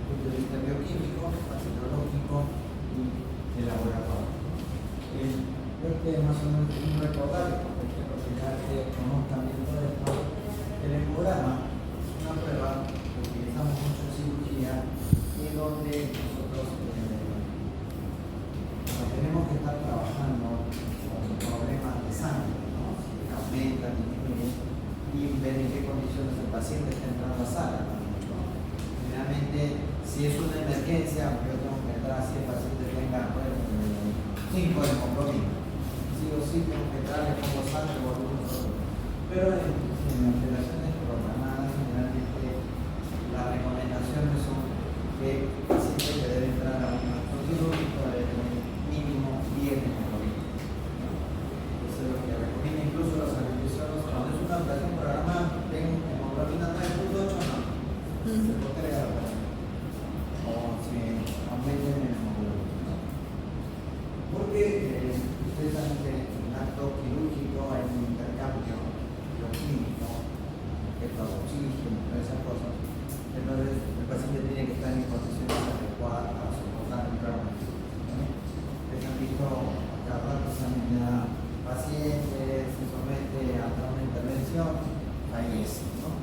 punto de vista bioquímico, patológico y de laboratorio. Más o menos un recordatorio, porque ya que conozcan bien todo esto, el hemograma es una prueba que utilizamos mucho en cirugía y donde nosotros tenemos que estar trabajando con problemas de sangre, ¿no? Si aumenta, disminuye, y ver en qué condiciones el paciente está entrando a la sala, ¿no? Generalmente, si es una emergencia, yo tengo que entrar si el paciente tenga 5 de hemoglobina. Sí o sí tengo que entrar, le pongo sangre o algún otro. Pero en alteraciones programadas, generalmente las recomendaciones son que el paciente debe entrar a un acto quirúrgico de mínimo 10 de hemoglobina. Eso es lo que recomienda incluso los anestesiólogos. Cuando es una operación programada, tengo hemoglobina 9.8, no. Se puede agregar o si aumenten el hemoglobina. Porque ustedes saben que en un acto quirúrgico hay un intercambio bioquímico, que es oxígeno, todas esas cosas. Entonces el paciente tiene que estar en condiciones adecuadas para soportar el trauma. Les han visto cada rato también a pacientes, se somete a una intervención, fallece, ¿no?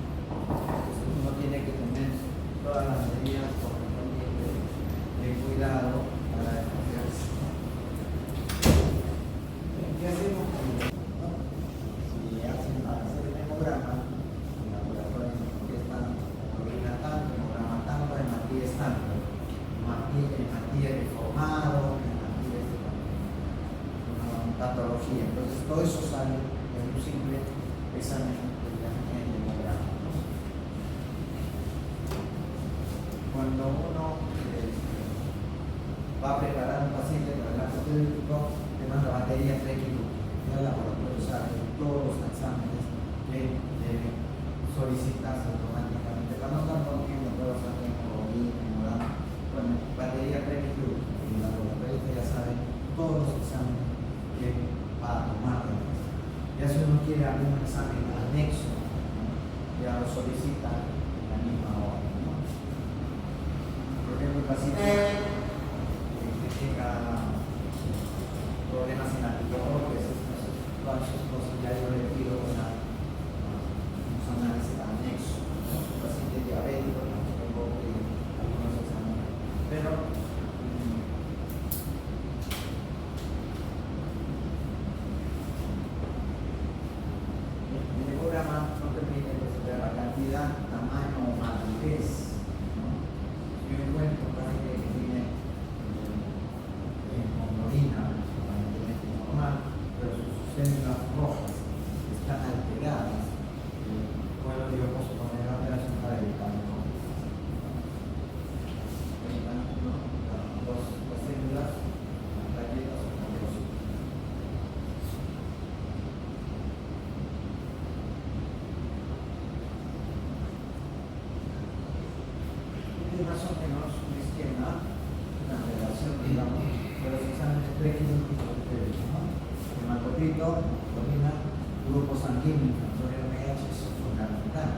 Entonces uno tiene que tener todas las medidas correspondientes de cuidado para desconfiarse. ¿Qué hacemos con esto? Si hacen para hacer el hemograma, el laboratorio que está hemoglobina tanto, hemograma tanto, hematíes tanto, hematíes deformado, hematíes de patología. Entonces todo eso sale en un simple examen de hemograma. Cuando uno va a preparar a un paciente para el acto quirúrgico, te manda batería prequirúrgica. Ya el laboratorio sabe todos los exámenes que deben solicitarse automáticamente para no estar poniendo pruebas de hemoglobina, bueno, batería prequirúrgica. El laboratorio ya sabe todos los exámenes que va a tomar. Ya si uno quiere algún examen anexo, ¿no? Ya lo solicita en la misma hora, ¿no? Por ejemplo, el paciente que tenga problemas en la tiroides, todas esas cosas, ya yo le pido unos análisis anexos. Un paciente diabético, tengo algunos exámenes. Pero el hemograma no permite saber la cantidad, tamaño o madurez, ¿no? Si yo encuentro un paciente que tiene hemoglobina aparentemente normal, pero sus células rojas están alteradas, bueno, yo puedo poner la operación para evitarlo. Las células, las plaquetas o fibrosas. Este es más o menos un esquema, una relación, digamos, de los exámenes prequirúrgicos de ustedes, ¿no? Hematocrit, hemoglobina, grupo sanguíneo, inflamatorio MH, eso es fundamental.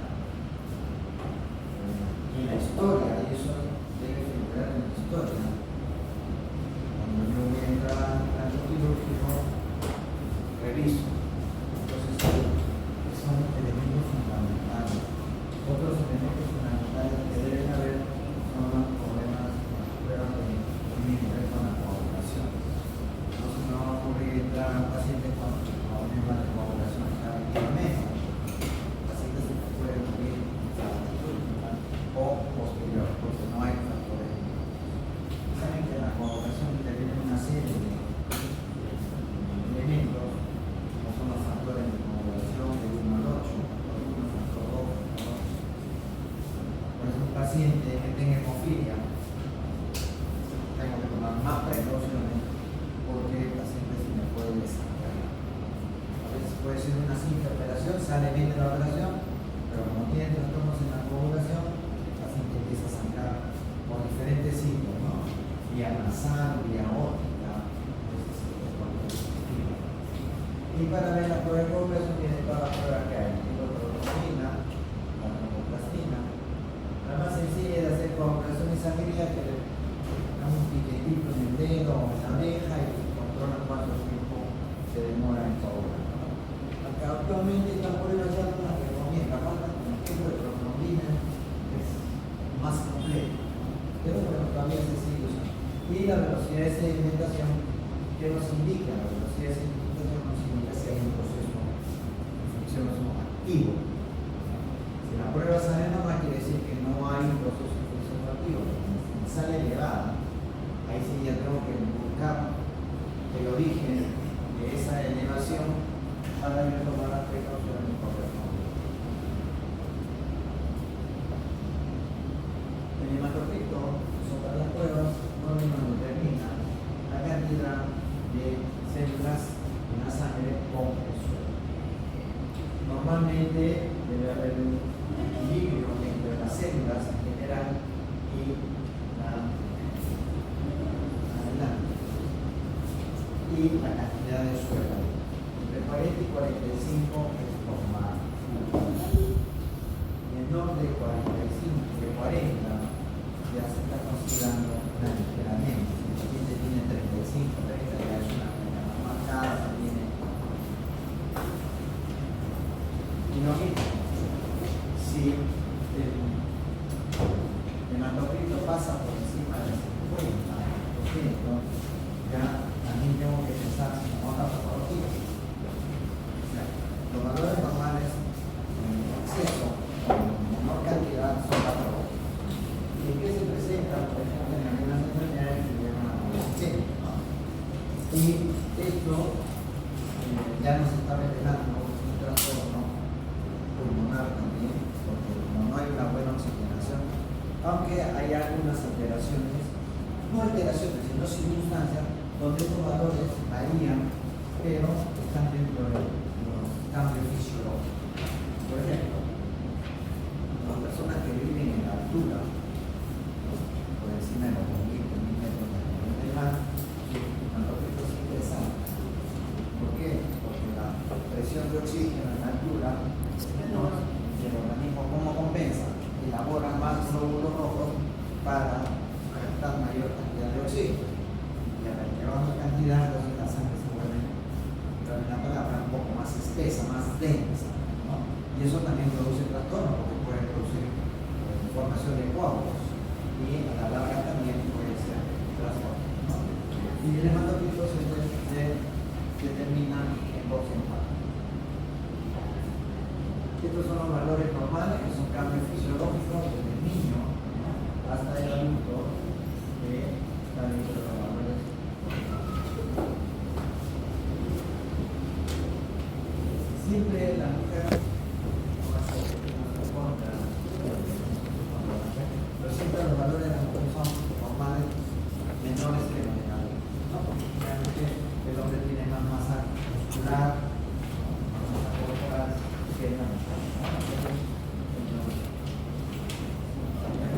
En la historia, y eso debe figurar en la historia. Cuando yo voy a entrar al acto quirúrgico, reviso. Entonces, son elementos fundamentales. Otros elementos fundamentales que deben haber son los problemas con las pruebas de nivel con la coagulación. Entonces, no va a ocurrir entrar a un paciente con problemas de coagulación menos. El paciente se puede morir o posterior, porque no hay factores. Saben que la coagulación interviene en una serie de elementos, como son los factores de coagulación de 1 al 8, factor 1, factor 2, factor 8. Por eso un paciente que tenga hemofilia, tengo que tomar más precauciones porque el paciente se me puede desangrar. A veces puede ser una simple operación, sale bien de la operación, pero como tiene trastornos en la coagulación, el paciente empieza a sangrar por diferentes sitios, ¿no? Vía nasal, vía óptica. Y para ver la prueba de coagulación tiene todas las pruebas que hay. La tromboplastina, la tromboplastina. La más sencilla es hacer coagulación y sangre todavía se sigue usando. Y la velocidad de sedimentación, ¿qué nos indica? La velocidad de sedimentación nos indica si hay un proceso de fricción activo. Si la prueba sale normal, quiere decir que no hay un proceso de fricción activo. Si sale elevada, ahí sí ya tengo que buscar el origen de esa elevación para yo tomar las precauciones correspondientes. El hematocito, sobre las pruebas, no determina la cantidad de células en la sangre con el suelo. Normalmente debe haber un equilibrio entre las células en general y la cantidad de suelo. Entre 40 y 45 es normal. Menor de 45, de 40 ya se está considerando una ligeramente. Si el paciente tiene 35, 30 ya es una más marcada, tiene. Y lo mismo, si el hematocrito pasa por encima del 50%, ya también tengo que pensar en otra patología. O sea, los valores normales en exceso o en menor cantidad son patológicos. ¿Y en qué se presenta? Por ejemplo, en algunas enfermedades que se llaman oligocémica. Y esto ya nos está revelando un trastorno pulmonar también, porque como no hay una buena oxigenación, aunque hay algunas alteraciones, no alteraciones, sino circunstancias donde estos valores varían, pero están dentro de los cambios fisiológicos. Por ejemplo, las personas que viven en la altura, por encima de los 2.000 metros de mar, cuando esto es interesante. ¿Por qué? Porque la presión de oxígeno en la altura es menor y el organismo, ¿cómo compensa? Elabora más glóbulos rojos para captar mayor cantidad de oxígeno. Y a la elevada cantidad, entonces la sangre se vuelve, la palabra, un poco más espesa, más densa, ¿no? Y eso también produce trastorno, porque puede producir formación de coágulos y a la larga también puede ser trastorno, ¿no? Y el hematocrito se determina en porcentaje. Estos son los valores normales, que son cambios fisiológicos desde el niño, ¿no?, hasta el adulto, que está dentro de los valores. Siempre la mujer no va a ser contra, pero siempre los valores de la mujer son normales menores que los del adulto, ¿no? Porque generalmente el hombre tiene más masa muscular, más masa corporal que la mujer.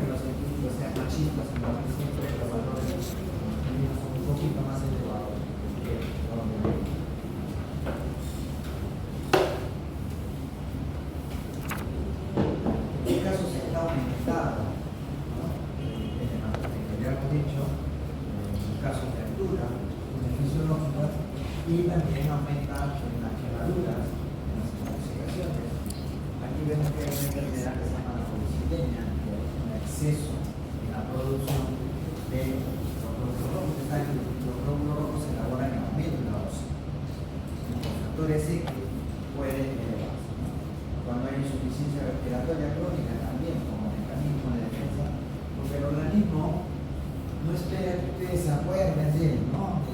Los científicos sean machistas, entonces siempre los valores femeninos son un poquito más elevados que los hombres. En este caso se está aumentado, ¿no?, el hematocrito, ya hemos dicho, en casos de altura, fisiológicas, y también aumenta en las quemaduras, en las intoxicaciones. Aquí vemos que hay una enfermedad que se llama la policitenia, que es un exceso en la producción de los glóbulos rojos. Ustedes saben que los glóbulos rojos se elaboran en la médula ósea. El factor S que puede elevarse, ¿no? Cuando hay insuficiencia respiratoria crónica también como mecanismo de defensa, porque el organismo no espera que ustedes se acuerden de él, ¿no?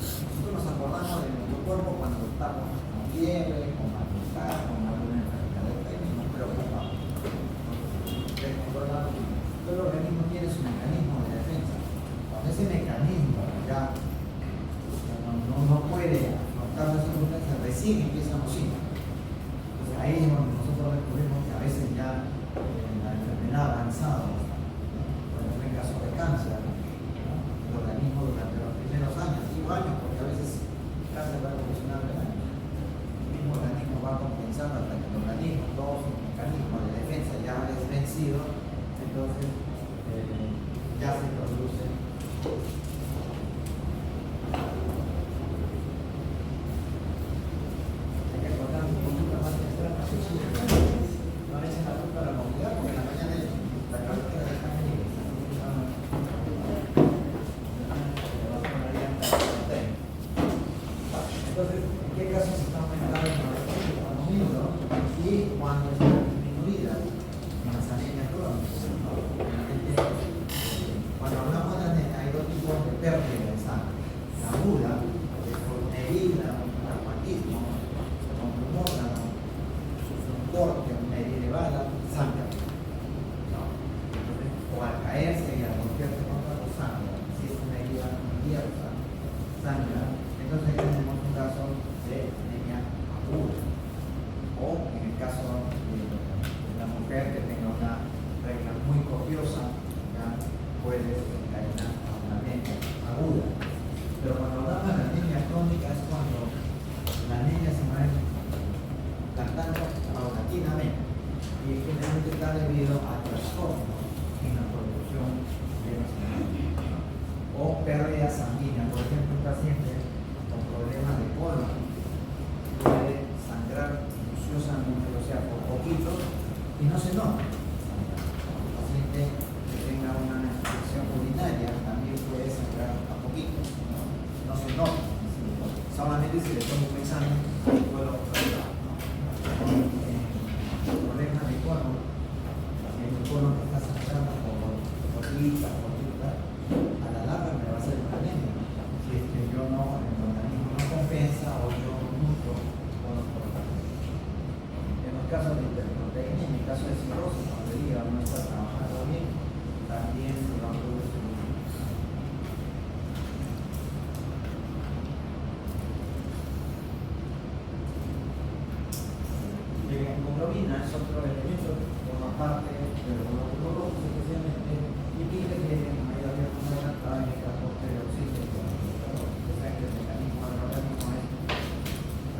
Nosotros nos acordamos de nuestro cuerpo cuando estamos con fiebre, con malestar, con alguna enfermedad y nos preocupamos. Todo el organismo tiene su mecanismo de defensa. Cuando ese mecanismo ya no puede afrontar las circunstancias, recién empiezan los síntomas. Entonces ahí es donde nosotros descubrimos que a veces ya la enfermedad avanzada, por ejemplo en caso de cáncer, ¿no?, el organismo durante los primeros años, 5 años, porque a veces el cáncer va evolucionando el año. El mismo organismo va compensando hasta que el organismo, todo su mecanismo de defensa ya es vencido, entonces ya se produce. Hay que acordar un poquito más extra, no echen la culpa a la movilidad, porque en la mañana la carretera puede desencadenar a una anemia aguda. Pero cuando hablamos de la anemia crónica es cuando la anemia se va cantando paulatinamente y generalmente está debido a trastornos en la producción de los alimentos, ¿no? O pérdida sanguínea. Por ejemplo, un paciente con problemas de colon puede sangrar minuciosamente, o sea, por poquito, y no se nota. Un paciente que tenga una infección urinaria también puede sangrar a poquito, no se nota. Solamente si le tomo un examen puedo observar, ¿no? Problemas de colon, el colon que está sangrando por gotita, a la larga me va a hacer una anemia. Si es que yo no, el organismo no compensa o yo nutro con los portales. En los casos de hiperproteinemia, en el caso de cirrosis, cuando el hígado no está trabajando bien, también se va a producir. La hemoglobina es otro elemento que forma parte del glóbulo rojo, especialmente, y pide que en mayoría fundamental en el transporte de oxígeno. O sea que el mecanismo del organismo es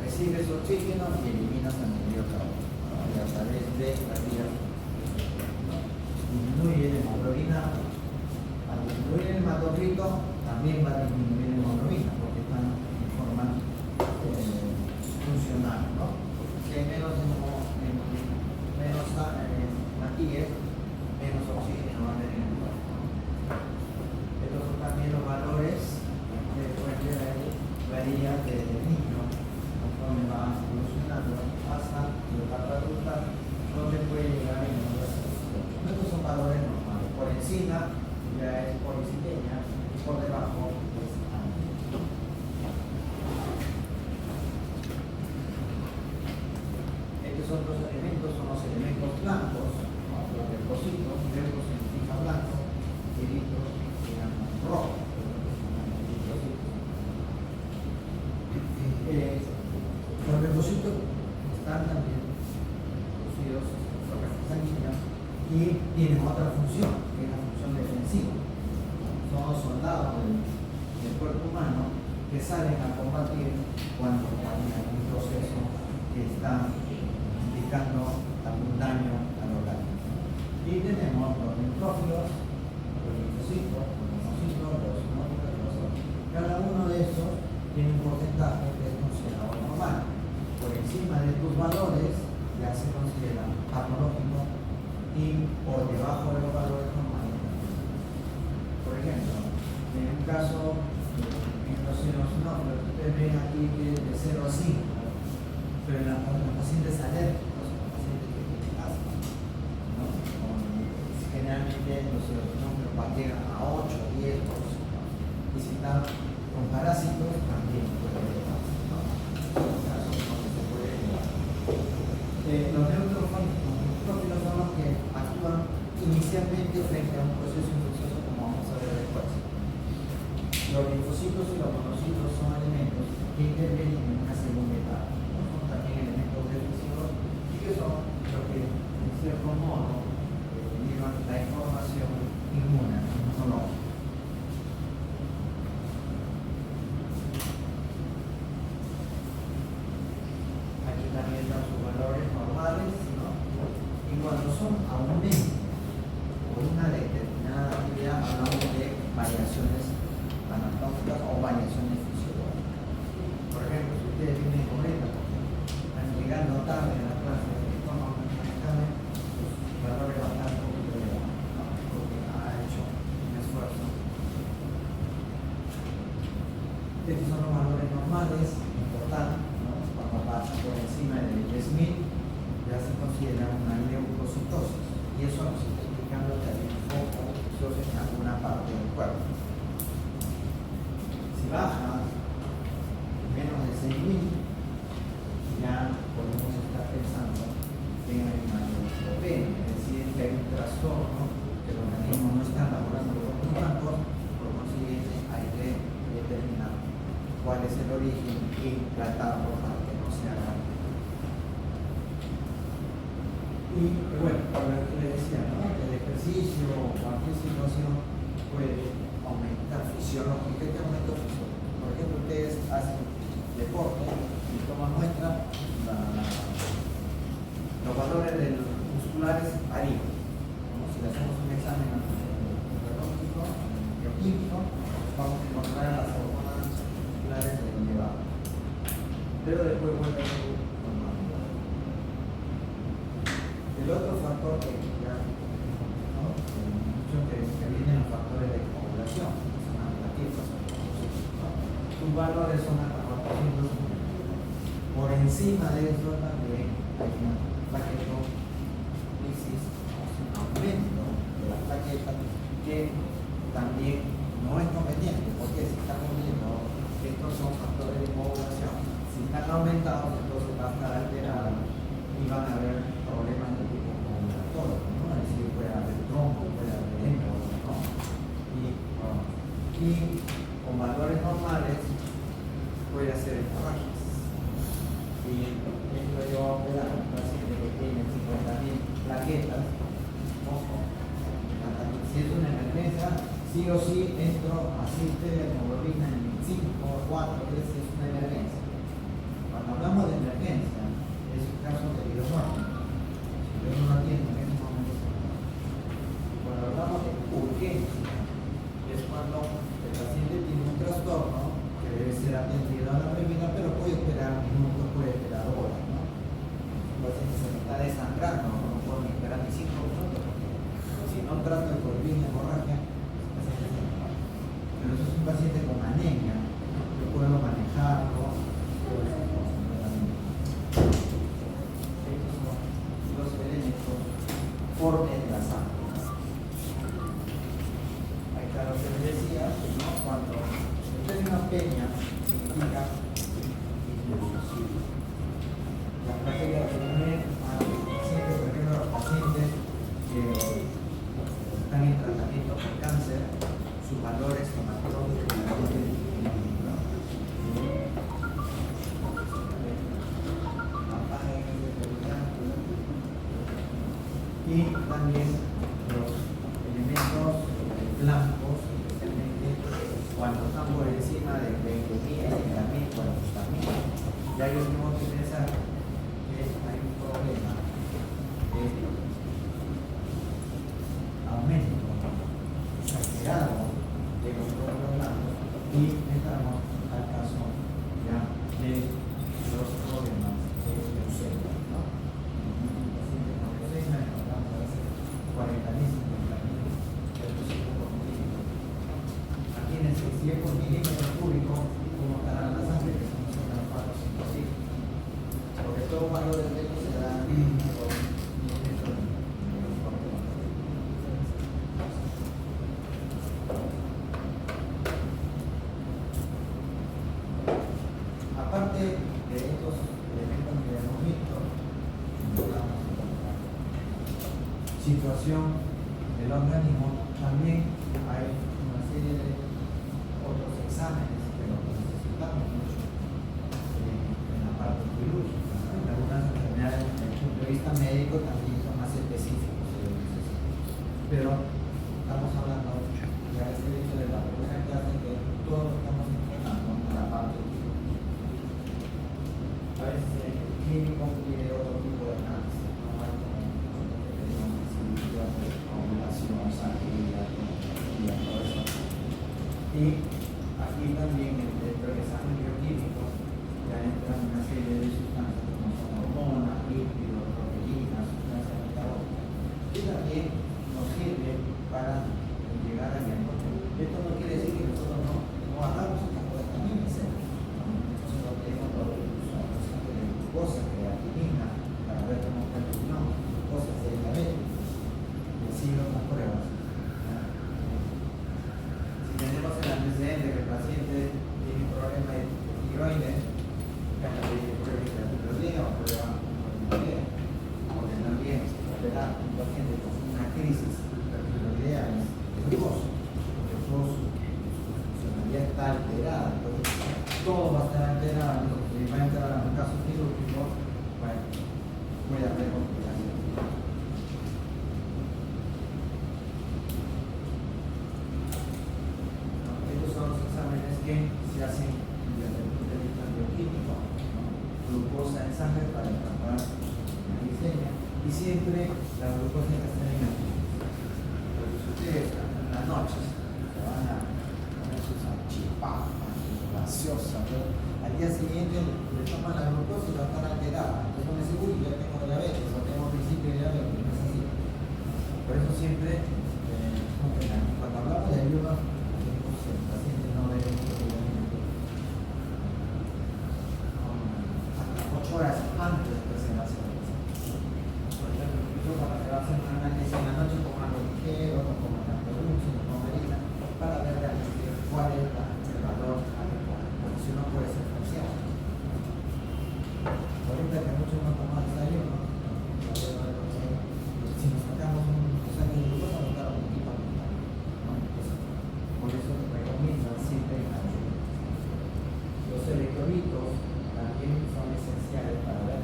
recibes oxígeno y eliminas anhídrido de carbono, ¿no? Y a través de las vías disminuye la hemoglobina. Al disminuir el hematocrito también va a disminuir la hemoglobina porque están en forma funcional, ¿no? Si hay menos matías, menos oxígeno va a tener en el cuerpo. Estos son también los valores que varían desde el niño conforme va evolucionando hasta la etapa adulta, donde puede llegar en el. Estos son valores normales. Por encima ya es policitemia y por debajo es anemia. Estos otros elementos son los elementos blancos, ¿no? Los leucocitos. Leucos significa blanco, y eritos significan rojo. Los leucocitos están también producidos por la sanguínea y tienen otra función, que es la función defensiva. Son los soldados del cuerpo humano que salen a combatir cuando hay algún proceso que está indicando algún daño al organismo. Y tenemos los neutrófilos, los linfocitos, los monocitos, los sinófilos, los otros. Cada uno de estos tiene un porcentaje que es considerado normal. Por encima de tus valores ya se considera patológico y por debajo de los valores normales. Por ejemplo, en un caso en los eosinófilos, ustedes ven aquí que es de 0 a 5, pero en los pacientes alérgicos, los pacientes que tienen asma, ¿no? Generalmente los eosinófilos llegan a 8, 10, 12, ¿no? Y si están con parásitos también puede llegar, ¿no? Son casos donde se puede llegar. Los neutrófilos son los que actúan inicialmente frente a un proceso infeccioso, como vamos a ver después. Los linfocitos y los monocitos son elementos que intervienen en una segunda etapa, ¿no? Son también elementos defensivos y que son los que, en cierto modo, llevan la información inmune, inmunológica. Aquí también están sus valores normales, ¿no? Y cuando son aumento por una determinada actividad, hablamos de variaciones anatómicas o variaciones fisiológicas. Por ejemplo, si ustedes vienen con esta, porque están llegando tarde a la clase de toman un examen, sus valores van a estar un poquito elevados, ¿no? Porque ha hecho un esfuerzo. Estos son los valores normales, importantes, ¿no? Cuando pasa por encima de 10.000, ya se considera una leucocitosis. Y eso nos está indicando que hay un foco infeccioso en alguna parte del cuerpo. Si baja menos de 6.000, ya podemos estar pensando en una leucopenia, es decir, que hay un trastorno, que el organismo no está elaborando los fármacos, por consiguiente hay que determinar cuál es el origen y tratarlo para que no se haga. Y bueno, por lo que le decía, ¿no? El ejercicio o cualquier situación fisiológico. Este aumento fisiológico. Por ejemplo, ustedes hacen deporte y toman muestra los valores musculares varían. ¿No? Si le hacemos un examen neurológico, bioquímico, vamos a encontrar las hormonas musculares elevadas. Pero después vuelve a su normalidad. El otro factor que ya, ¿no? Muchos que vienen los factores de población, que son adaptativos, ¿no? Sus valores son hasta 400. Por encima de eso también hay una plaquetolisis, un aumento de la plaqueta que también no es conveniente, porque si estamos viendo que estos son factores de población, si están aumentados, entonces va a estar alterado y van a haber problemas de tipo coagulatorio, ¿no? Es decir, puede haber trombo, puede haber émbolo, ¿no? Y con valores normales puede hacer hemorragias. Si entro yo a operar a un paciente que tiene 50.000 plaquetas, ojo, si es una emergencia, sí o sí entro, asiste la hemoglobina en 5, 4, 3, es una emergencia. Cuando hablamos de emergencia, es un caso de vida o muerte. Si yo no lo atiendo en ese momento, cuando hablamos de urgencia, es cuando el paciente tiene un trastorno que debe ser atendido a la primera, pero puede esperar minutos, puede esperar horas, ¿no? El paciente se me está desangrando, no puedo ni esperar ni 5 minutos, porque si no trato de cubrir la hemorragia, el paciente se me va. Pero eso es un paciente con anemia, yo puedo manejarlo, puedo hacer cosas completamente. Estos son los elementos formes de la sangre. Ahí está lo que les decía, ¿no? Cuando usted es una peña, significa irreducible. La práctica que tiene a los pacientes, por ejemplo, los pacientes que están en tratamiento por cáncer, sus valores hematológicos generalmente disminuyen, ¿no? Y también los elementos blancos, especialmente cuando están por encima de 20.000, 30.000, 40.000, ya ellos tenemos que pensar que hay un problema de aumento exagerado de los glóbulos blancos y estamos al caso ya de los problemas de leucemia, ¿no? Un paciente con leucemia, hablamos de hace 40.000, 50.000, aquí en el 600 milímetros cúbicos, como estará la sangre, que son los 4 o 5 siglos. Porque todos los valores de esto se dan por milímetros de aparte de estos elementos que hemos visto, situación del organismo, también hay una serie de otros exámenes que los necesitamos mucho en la parte quirúrgica, ¿no? En algunas enfermedades, desde el punto de vista médico, también son más específicos de lo que necesitamos. Pero estamos hablando, ya les he dicho de la primera clase, que todos estamos entrenando en la parte quirúrgica. A veces el clínico pide otro tipo de análisis, no hay como cirugía de ovulación, sanguínea, y todo eso. Y aquí también dentro del examen bioquímico ya entran una serie de sustancias como son hormonas, lípidos, proteínas, sustancias metabólicas, y también nos sirve para llegar a diagnóstico. Esto no quiere decir que nosotros no hagamos estas cosas también en serio. Nosotros tenemos todo el uso de glucosa, creatinina, para ver cómo está el riñón, cosas de diabetes, y así otras pruebas. Si tenemos el antecedente que el paciente tiene un problema de tiroides, ya no tiene prueba de tiroidea o prueba de tiroidea, porque también operar un paciente con una crisis hipertiroidea es riesgoso, porque toda su funcionalidad está alterada, entonces todo va a estar alterado, entonces si va a entrar en un caso quirúrgico, bueno, puede haber complicaciones. Estos son que se hacen desde el punto de vista bioquímico, ¿no? Glucosa en sangre para escapar la glicemia, y siempre la glucosa está en el porque si ustedes en las noches se van a comer sus salchipapas, sus gaseosas, al día siguiente le toman la glucosa y va a estar alterada. Entonces no me seguro que ya tengo diabetes o tengo principio de diabetes, no es así. Por eso siempre, cuando hablamos de ayuno, el paciente no debe hasta 8 horas antes de que se va a hacer. Por ejemplo, yo cuando se va a hacer un análisis en la noche, como algo ligero, no como tanto dulce, no como harina, para ver realmente cuál es el valor adecuado. Porque si no puede ser parcial. Ahorita que muchos no toman desayuno, si nos sacamos un examen de glucosa, nos da un tipo de mitad, ¿no? Entonces, por eso recomiendan siempre el ayuno. Los electrolitos también son esenciales para ver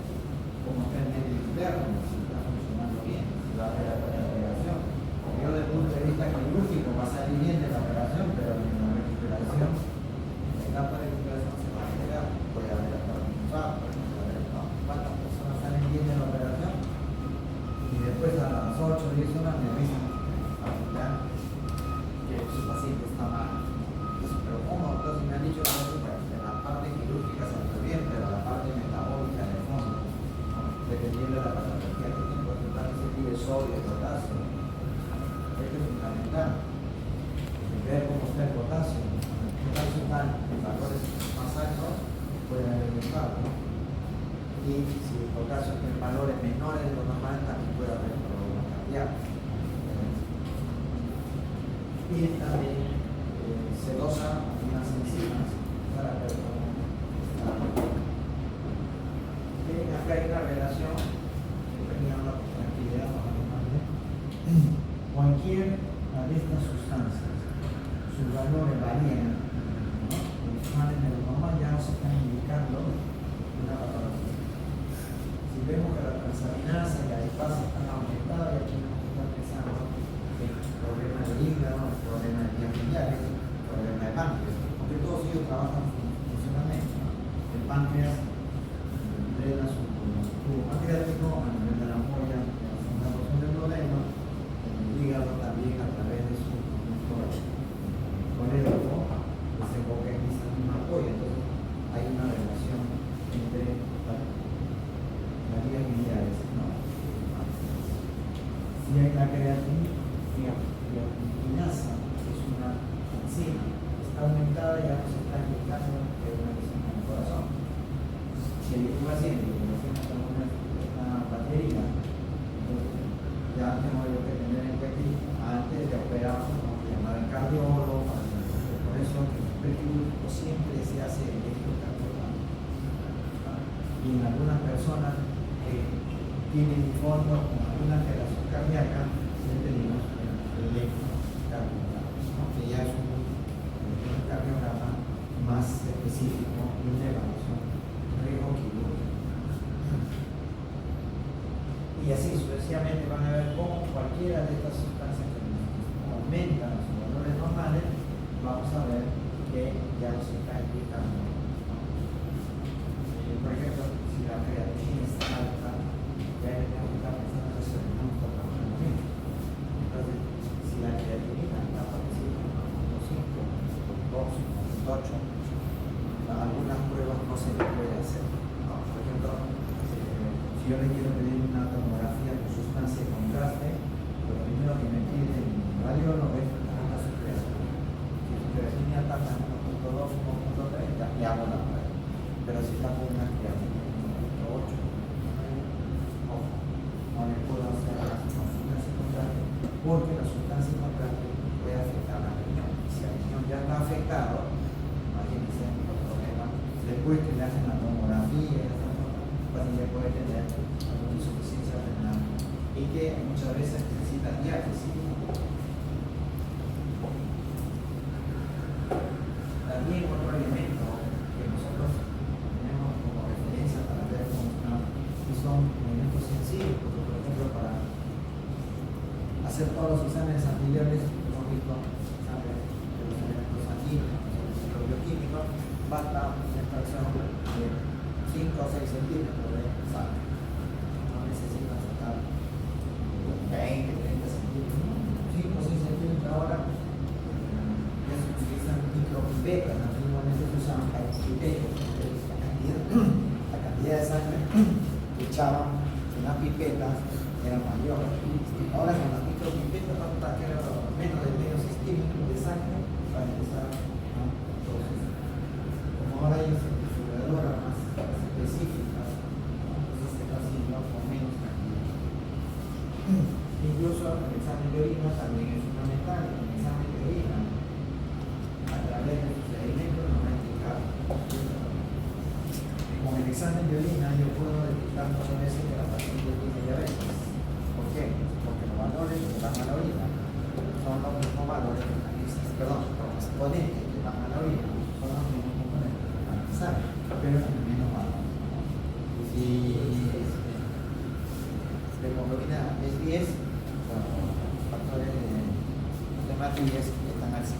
cómo está el medio interno, si está funcionando bien, si va a haber alguna alteración. Yo desde el punto de vista quirúrgico va a salir bien de la operación, pero en la recuperación, en la etapa de recuperación se va a alterar, puede haber hasta un infarto, cuántas personas salen bien de la operación y después a las 8 o 10 horas me avisan que su paciente está mal. Entonces, pero ¿cómo? Entonces me han dicho que la parte quirúrgica salió bien, pero la parte metabólica de fondo, ¿no? Dependiendo de la patología que tiene, porque también se pide sodio y potasio. Esto es fundamental. Ver cómo está el potasio. El potasio está en valores más altos, puede haber un infarto. Y si el potasio tiene valores menores de lo normal, también puede haber problemas cardíacos. Y también se dosa unas enzimas para ver cómo está. Acá hay una relación que tenía una tranquilidad normalmente. Cualquier de estas sustancias, sus valores varían, ¿no? Los males de lo normal ya nos están indicando una patología. Si vemos que la transaminasa y la lipasa están aumentadas, ya tenemos que estar pensando en problemas de hígado, problemas de vías biliares, problemas de páncreas, porque todos ellos trabajan funcionalmente, ¿no? El páncreas drena su tubo pancreático a nivel de la ampolla, de la segunda porción del duodeno, el hígado también a través de su conductor colérico, que se enfoca en esa misma ampolla. Entonces hay una relación entre las vías biliares, ¿no? Si hay la creatinasa, que es una enzima, está aumentada, ya nos está indicando que hay una lesión en el corazón. Si hay un paciente que tiene una batería, entonces ya tengo yo que tener en cuenta antes de operar, ¿no? Llamar al cardiólogo, por eso el quirúrgico siempre se hace electrocardiograma. Y en algunas personas que tienen informes con alguna alteración cardíaca, le pedimos el electrocardiograma, ¿no? Que ya es un cardiograma más específico y una evaluación riesgo quirúrgico. Y así sucesivamente van a ver cómo cualquiera de estas sustancias que aumentan los valores normales, vamos a ver que ya nos está indicando. Por ejemplo, si la creatinina está alta, ya tenemos que estar pensando que se no está trabajando bien. Entonces, si la creatinina está por encima de 1.5, 2, 8, algunas pruebas no se le puede hacer. No, por ejemplo, si yo le quiero pedir una tomografía con sustancia de contraste, lo primero que me pide el radiólogo es la su creatinina. Si su creatinina está en 1.2, 1.3, ya le hago la prueba. Pero si está con una creatinina de 1.8, no le puedo hacer la sustancia de contraste, porque la sustancia de contraste puede afectar al riñón. Si el riñón ya está afectado, imagínense el problema. Después que le hacen la tomografía, el paciente puede tener alguna insuficiencia renal y que muchas veces necesita diálisis. También otro elemento que nosotros tenemos como referencia para ver cómo están, y son elementos sencillos, porque por ejemplo para hacer todos los exámenes anteriores hemos visto exámenes de los elementos sanguíneos, los bioquímicos. aplicaban unas pipetas, eran mayores. Ahora con las micropipetas basta que era menos de medio centímetro de sangre para empezar a procesar. Como ahora hay centrifugadoras más específicas, entonces se está haciendo con menos cantidad. Incluso el examen de orina también es fundamental. El examen de orina, a través de sus sedimentos, nos va a indicar. Con el examen de orina yo puedo detectar muchas veces que la paciente tiene diabetes. ¿Por qué? Porque los valores que dan a la orina son los mismos valores que los exponentes que dan a la orina son los mismos componentes que dan al examen, pero con menos valor. Si de hemoglobina es 10, factores de matriz están al 50%.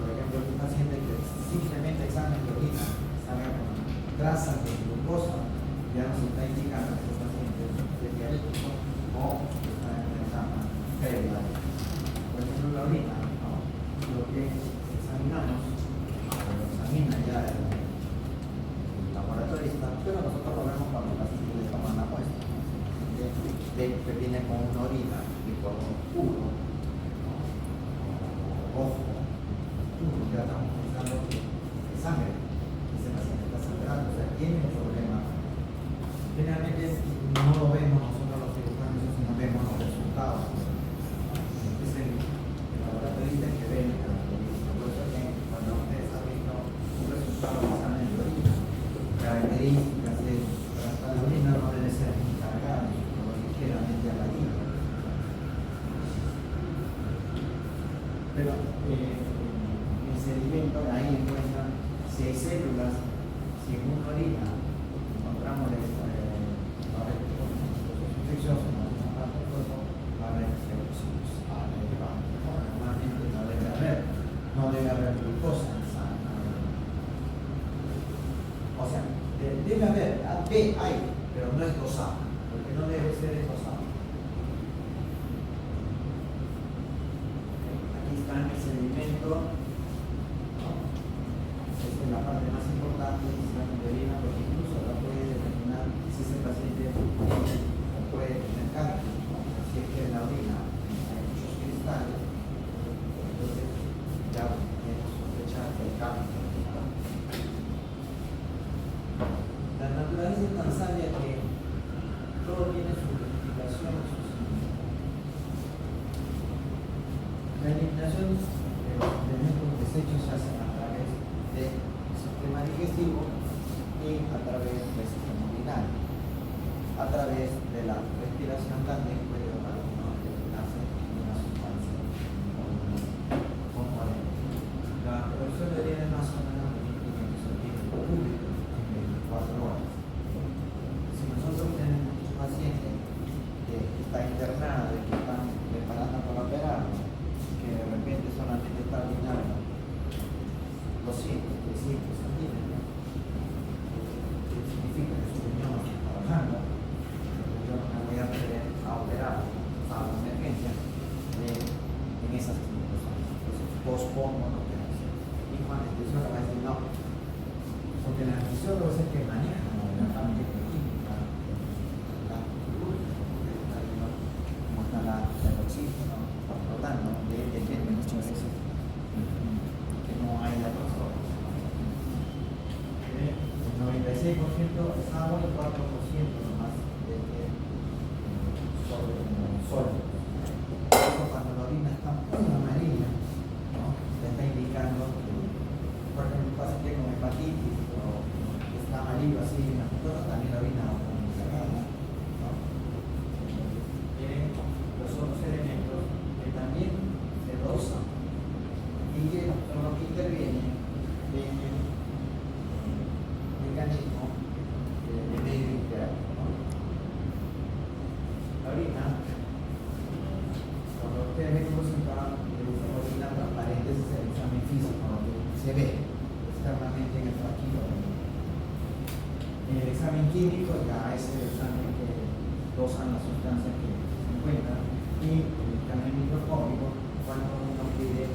Por ejemplo, un paciente que simplemente examen de orina salga con trazas de glucosa, ya nos está indicando que este paciente es diabético o está en una etapa prediabética. Por ejemplo, la orina, ¿no? Lo que examinamos, lo examina ya el laboratorista, pero nosotros lo vemos cuando el paciente le toman la muestra. Que viene con una orina y con un puro, ¿no? Ojo, puro, ya estamos pensando que es sangre, ese paciente está sangrando, o sea, tiene un problema. Generalmente no lo vemos nosotros los cirujanos, sino vemos los resultados. Es el laboratorista que ve el característico. Por eso que cuando ustedes han visto un resultado de examen de orina, características de la orina no debe ser encargada ligeramente a la orina. Pero el sedimento, ahí encuentran si hay células, si en una orina encontramos infecciosos en alguna parte del cuerpo, va a haber erupciones. Normalmente no debe haber glucosa en sangre. O sea, debe haber, hay, pero no es dosado, porque no debe ser dosado. Aquí está el sedimento, ¿no? Esta es la parte más importante del examen de orina, porque incluso la puede determinar si ese paciente tiene o puede tener cáncer, ¿no? Si es que en la orina hay muchos cristales, entonces ya podemos sospechar que hay cáncer. La naturaleza es tan sabia que todo tiene su justificación, su significado. La eliminación de los elementos desechos se hace a través del sistema digestivo y a través del sistema urinario. A través de la respiración también puede eliminarse una sustancia componente. La producción de orina es más o menos público en 24 horas. Si nosotros tenemos un paciente que está internado y que están preparando para operar, que de repente solamente está orinando 200, 300 centímetros, que significa que su riñón no está trabajando, yo me voy a operar a una emergencia en esas circunstancias. Entonces, pospongo la operación. Y Juan, el anestesiólogo va a decir no, porque el anestesiólogo es el que maneja la parte química, la quirúrgica, porque está viendo cómo está el oxígeno flotando, depende muchas veces que no hay la persona. El 96% es agua y 4% nomás de sólido. Por eso cuando la orina está muy amarilla, ¿no? Le está indicando que, por ejemplo, un paciente con hepatitis o que está amarillo así en la mucosa, también la orina va a estar muy cerrada, ¿no? Tienen los otros elementos que también se dosan y que son los que intervienen en el mecanismo de medio interno, ¿no? La orina, cuando ustedes ven un resultado de una orina transparente, ese es el examen físico, donde se ve externamente en el frasquito. El examen químico ya es el examen que dosan las sustancias que se encuentran, y el examen microscópico cuando uno pide,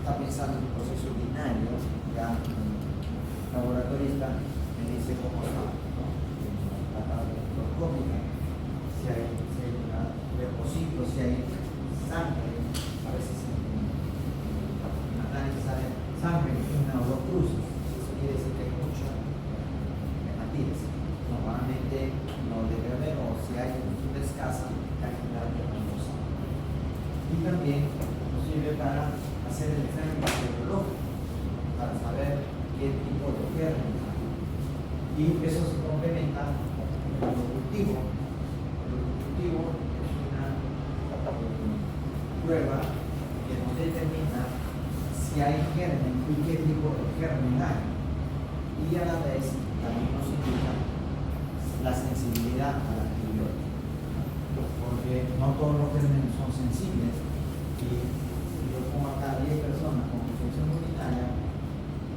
está pensando en un proceso urinario, ya el laboratorista me dice cómo está, ¿no? La tabla electroscópica, si hay leucocitos, si hay sangre, a veces en análisis sale sangre, una o dos cruces, eso quiere decir que hay mucha hematitis. Normalmente no debe haber, o si hay una escasa cantidad de glucosa. Y también nos sirve para hacer el examen bacteriológico, para saber qué tipo de germen hay. Y eso se complementa con el cultivo. El cultivo es una prueba que nos determina si hay germen y qué tipo de germen hay. Y a la vez también nos indica la sensibilidad al antibiótico, porque no todos los gérmenes son sensibles. Y si yo pongo acá 10 personas con infección urinaria,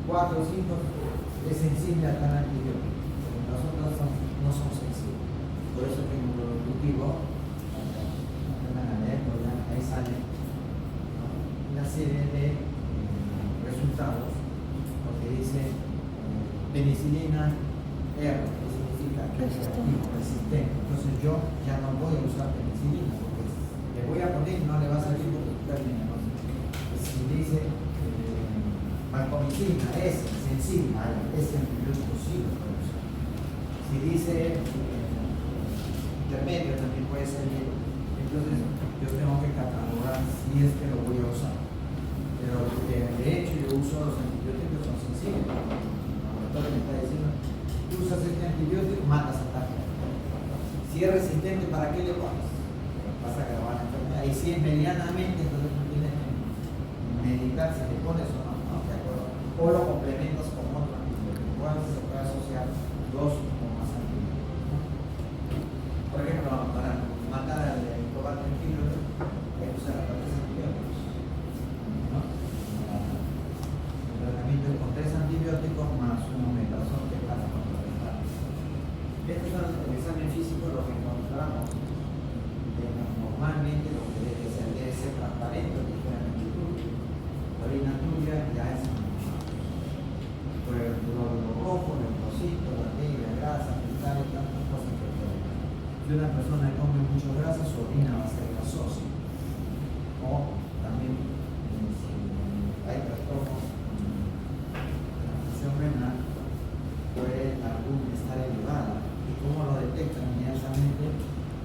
4 o 5 es sensible a tal antibiótico, pero las otras no son sensibles. Por eso que en el cultivo, ahí sale, ¿no?, una serie de resultados, porque dice penicilina R, que significa que es resistente. Entonces yo ya no voy a usar penicilina, porque le voy a poner y no le va a salir porque está bien. Si dice vancomicina, es sensible, ese antibiótico sí lo puede usar. Si dice intermedio, también puede ser bien. Entonces yo tengo que catalogar si es que lo voy a usar. Pero de hecho yo uso los antibióticos, son sensibles. El laboratorio me está diciendo, tú usas este antibiótico, matas a tal. Si es resistente, ¿para qué le pones? Vas a agravar la enfermedad. Y si es medianamente, entonces tú tienes que meditar si le pones o no, ¿no? ¿De acuerdo? O lo complementas con otro antibiótico. Igual se puede asociar dos o más antibióticos. Por ejemplo, para matar al combate antibiótico, hay que usar tres antibióticos, ¿no? El tratamiento con 3 antibióticos más un omeprazol que para contrarrestar. Este es el examen físico, lo que encontramos normalmente, lo que debe ser transparente, ligeramente turbio. La orina turbia ya es por el glóbulo rojo, el leucocito, la negra, grasa, cristales, tantas cosas que pueden. Si una persona come mucho grasa, su orina va a ser grasosa. O también si hay trastornos de la función renal, puede la albúmina estar elevada. ¿Y cómo lo detectan inmediatamente?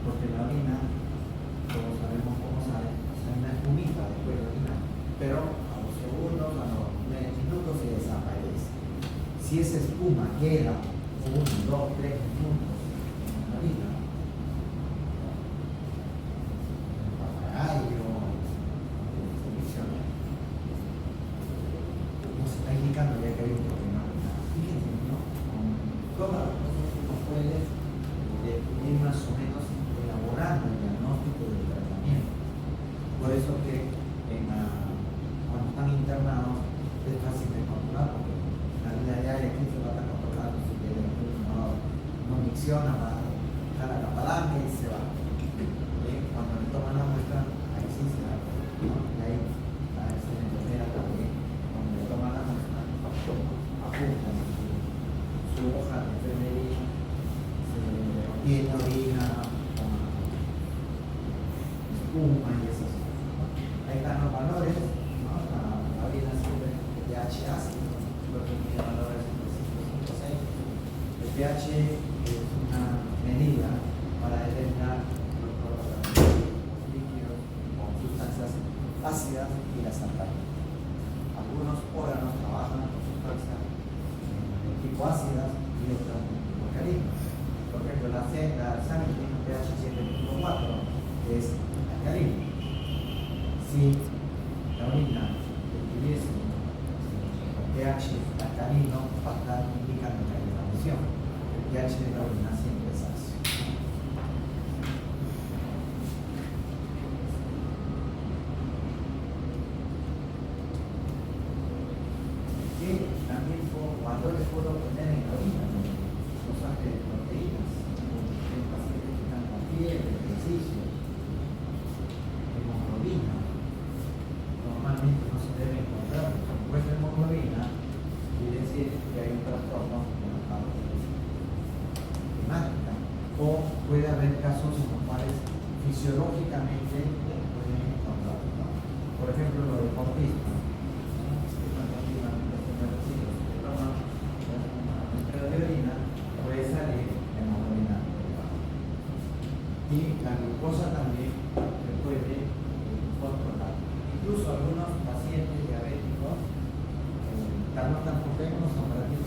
Porque la orina, todos sabemos cómo sale, sale una espumita después de orinar, pero a los segundos, a los minutos se desaparece. Si esa espuma queda 1, 2, 3 minutos en la orina, el papagayo, nos está indicando ya que hay un problema. Fíjense, ¿no? Con todas las cosas que uno puede ir más o menos elaborando el diagnóstico del tratamiento. Por eso que cuando están internados es fácil de controlar, porque la vida diaria aquí se va a estar controlando, si no micciona, va a dejar la palanca y se va. Cuando le toman la muestra, ahí sí se da, ¿no? Y ahí se le entera también. Cuando le toman la muestra, apuntan su hoja de enfermería, tiene orina, espuma y esas cosas, ¿no? Ahí están los valores, ¿no? La orina siempre el pH ácido, lo que mide valores entre 5 y 6. El pH es una medida para determinar los líquidos con sustancias ácidas y las alcalinas. Algunos órganos trabajan con sustancias de tipo ácidas y otras de tipo alcalinas. Por ejemplo, la sangre tiene un pH 7.4, que es alcalino. Si la orina tuviese un pH alcalino, va a estar indicando que hay una lesión. El pH de la orina siempre es ácido. Que también valores puedo obtener en la orina, cosas de proteínas, en pacientes que están con fiebre, ejercicio, hemoglobina. Normalmente no se debe encontrar, si encuentra hemoglobina, quiere decir que hay un trastorno en los haber casos en los cuales fisiológicamente pueden encontrar, ¿no? Por ejemplo, lo del deportistas, ¿no? Que continuamente se toman un litro de orina, puede salir hemoglobina elevada. Y la glucosa también se puede controlar. Incluso algunos pacientes diabéticos tampoco los aparatos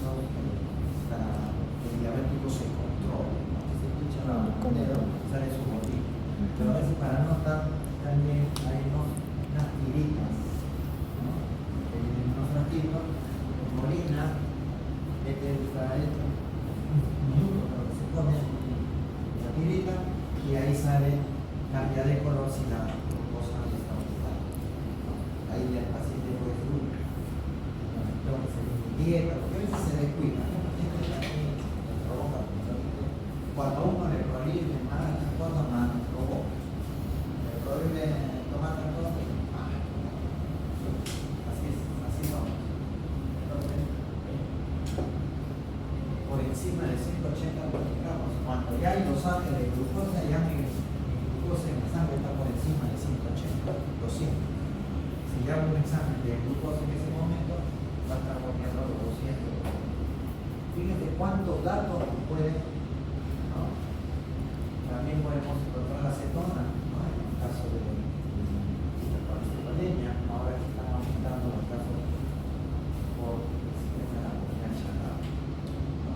para que el diabético se controle, ¿no? Se escucha el dedo, sale su bolita. Pero a veces para notar también hay unas tiritas, ¿no? Que vienen unos frasquitos, con orina, este trae un minuto, pero se pone la tirita y ahí sale, cambia de color si la glucosa está aumentada. Ahí ya el paciente puede subir. Entonces, dieta, porque a veces se descuida, ¿no? Cuando uno le prohíbe más cosas, más provoca. Le prohíbe tomar cosas, más. Así vamos. Entonces, por encima de 180 miligramos, cuando ya hay los ángeles de glucosa, ya mi glucosa en la sangre está por encima de 180, 200. Si ya hago un examen de glucosa en ese momento, va a estar volviendo a los 200. Fíjense cuántos datos nos pueden, ¿no? También podemos encontrar la acetona, ¿no? En el caso de la colesterolemia, ahora que están aumentando los casos por el sistema de la comida chatarra, ¿no?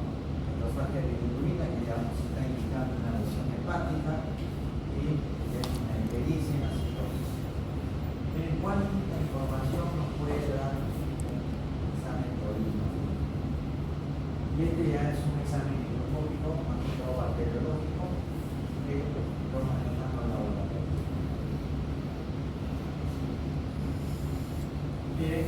Los ángeles de bilirrubina, que ya nos está indicando una lesión hepática y una ictericia y una cirrosis. Miren cuánta información nos puede dar un examen de orina. Y este ya es un examen microscópico, más que todo bacteriológico, que lo manejamos en la laboratorio. Miren,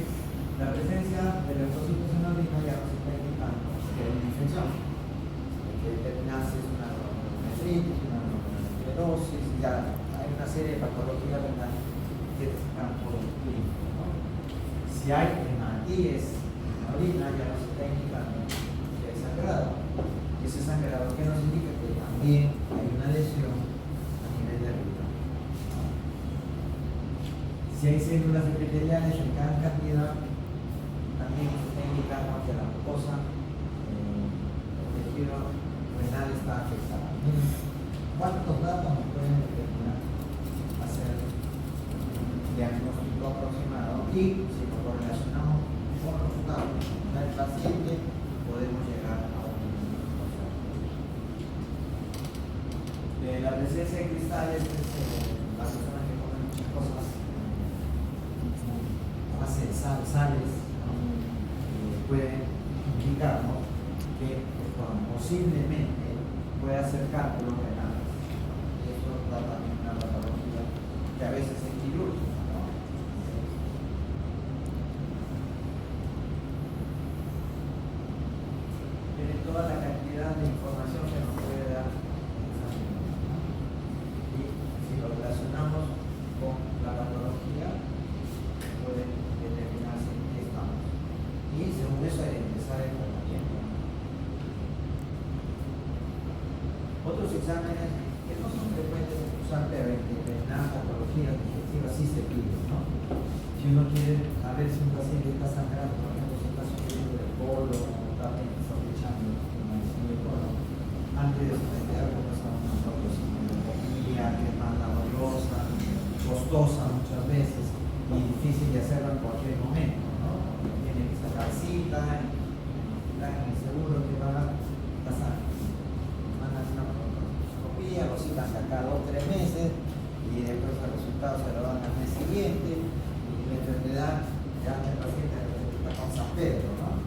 la presencia de leucocitos en la orina ya nos está indicando que hay una infección, que determinar si es una glomerulonefritis, una glomerulosclerosis, ya hay una serie de patologías renales que están por el clínico, ¿no? Si hay hematíes en la orina, ya nos está indicando que hay sangrado. Y ese sangrado que nos indica que también hay una lesión a nivel de riñón, ¿no? Si hay células epiteliales en gran cantidad, también nos está indicando que la mucosa, el tejido renal está afectado. ¿Cuántos datos nos pueden determinar? Hacer un diagnóstico aproximado y si lo relacionamos con los datos del paciente, podemos llegar a un diagnóstico. La presencia de cristales es las personas que comen muchas cosas, hacen sales, ¿no? Pueden indicarnos que posiblemente puede hacer cálculos renales. Y eso da también una patología que a veces es quirúrgica, ¿no? Tiene toda la cantidad de información que nos puede dar esa medicina. Y si lo relacionamos con la patología, puede determinarse en qué estamos. Y según eso hay que empezar el tratamiento. Otros exámenes que no son frecuentes de usar, pero en determinadas patologías digestivas sí se piden, ¿no? Si uno quiere a ver si un paciente está sangrando, por ejemplo, si está sufriendo del colon o está sospechando una lesión del colon, antes de someter algo a una proctoscopia que es más laboriosa, costosa muchas veces y difícil de hacerlo en cualquier momento, ¿no? Tiene que sacar cita, en el seguro que va a pasar. Mandan una proctoscopia, lo citan de acá 2 o 3 meses y después el resultado se lo dan al mes siguiente y la enfermedad ya el paciente está con San Pedro, ¿no?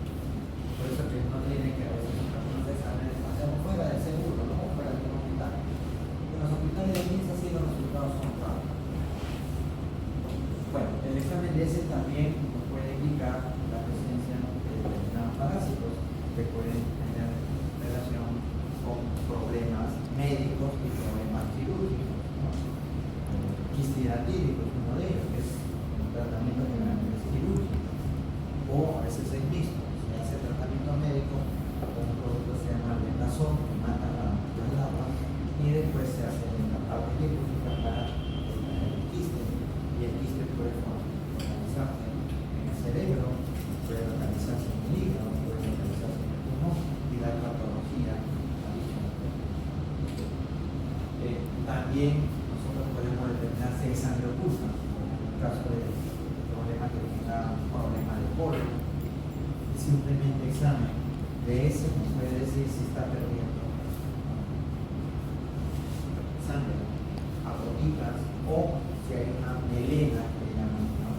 Por eso que no tiene que hacer unos exámenes hacemos fuera del seguro, no fuera del hospital. En los hospitales de MINSA sí los resultados son claros. Bueno, el examen de ese también nos puede indicar la presencia de determinados parásitos que pueden tener relación con problemas médicos y problemas quirúrgicos, ¿no? Quistidatídico es uno de ellos, que es un tratamiento generalmente quirúrgico, o a veces es mixto, se hace tratamiento médico con un producto que se llama Betazol, que mata las larvas, y después se También nosotros podemos determinar si hay sangre oculta, en el caso de problemas que tenga un problema de polio. Simplemente examen de ese nos puede decir si está perdiendo sangre a gotitas o si hay una melena que llaman, ¿no?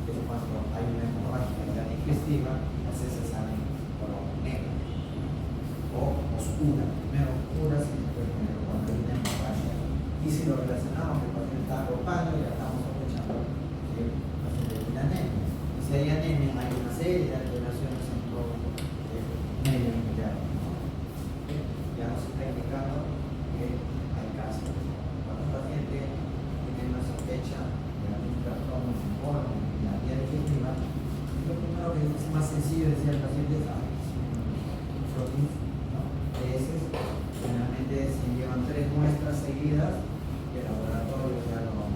Que es cuando hay una hemorragia digestiva, entonces se sale color negro o oscura. Primero oscura, si después negro cuando hay una hemorragia. Y si lo relacionamos que el paciente está arropado, ya estamos sospechando que el paciente tiene anemia. Y si hay anemia, hay una serie de alteraciones en todo el medio interno, ¿no? Ya nos está indicando que hay cáncer. Cuando un paciente tiene una sospecha de algún trastorno en la vía digestiva, lo primero que es más sencillo decir al paciente es frotis, ¿no? Heces. Generalmente se llevan 3 muestras seguidas y el laboratorio ya lo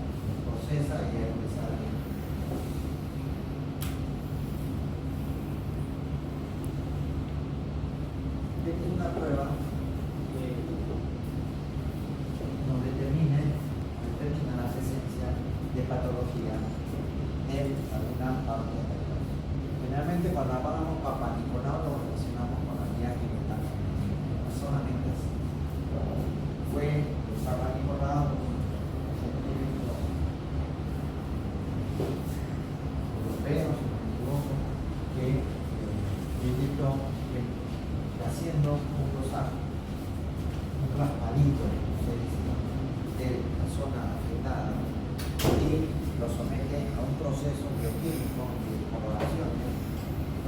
procesa y ahí le sale. Esta es una prueba que nos determina la presencia de patología en alguna parte del cuerpo. Generalmente cuando hablamos Papá Nicolau lo relacionamos con la vía genital, no solamente así. Fue el Papá Nicolau europeo, si no me equivoco, que detectó que haciendo un rosaje, un raspadito, se dice, de la zona afectada y lo somete a un proceso bioquímico de coloración,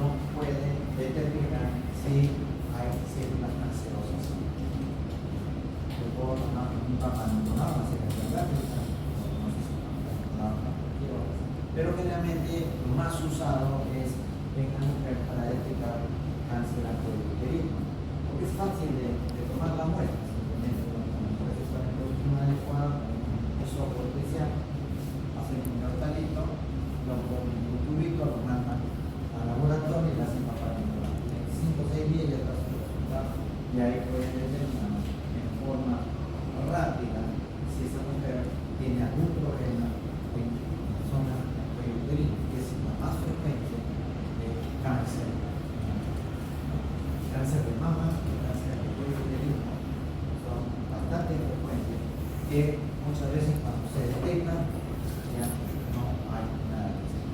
no puede determinar si hay células cancerosas. Yo puedo tomar un Papá Nicolau, una secretaria, pero generalmente lo más usado es en la mujer para detectar cáncer uterino, porque es fácil de tomar la muestra, simplemente con una adecuada, un software especial, hacen un cartelito, lo ponen en un tubito, lo mandan al laboratorio y le hacen Papá Nicolau. En 5 o 6 días ya está su resultado y ahí pueden determinar en forma rápida si esa mujer tiene algún problema en la zona del cuello uterino, que es la más frecuente de cáncer. Cáncer de mama y cáncer de cuello uterino son bastante frecuentes que muchas veces cuando se detectan ya no hay nada que hacer.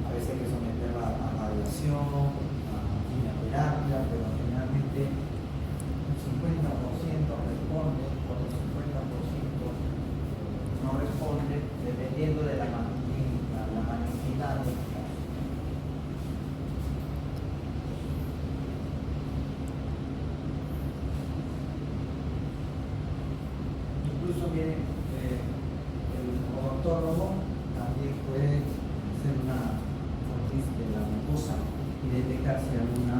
A veces hay que someterla a radiación, a quimioterapia, pero generalmente un 50% responde, otro 50% no responde, dependiendo de la magnificidad del caso. Incluso viene el odontólogo también puede hacer una fotis de la mucosa y detectar si hay alguna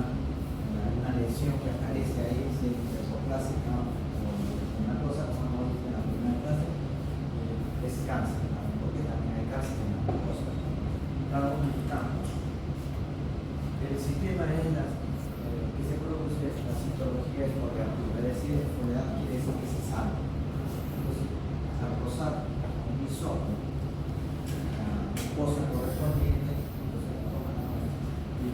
lesión que aparece ahí, si es hiperplástica o una cosa, como hemos visto en la primera clase, es cáncer, ¿no? Porque también hay cáncer en la mucosa. Cada uno indicamos. El sistema es que se produce la citología esfoliativa, es decir, esfoliar quiere decir que se sale. Entonces, al rozar un hisopo, la mucosa correspondiente, entonces la toman a mano y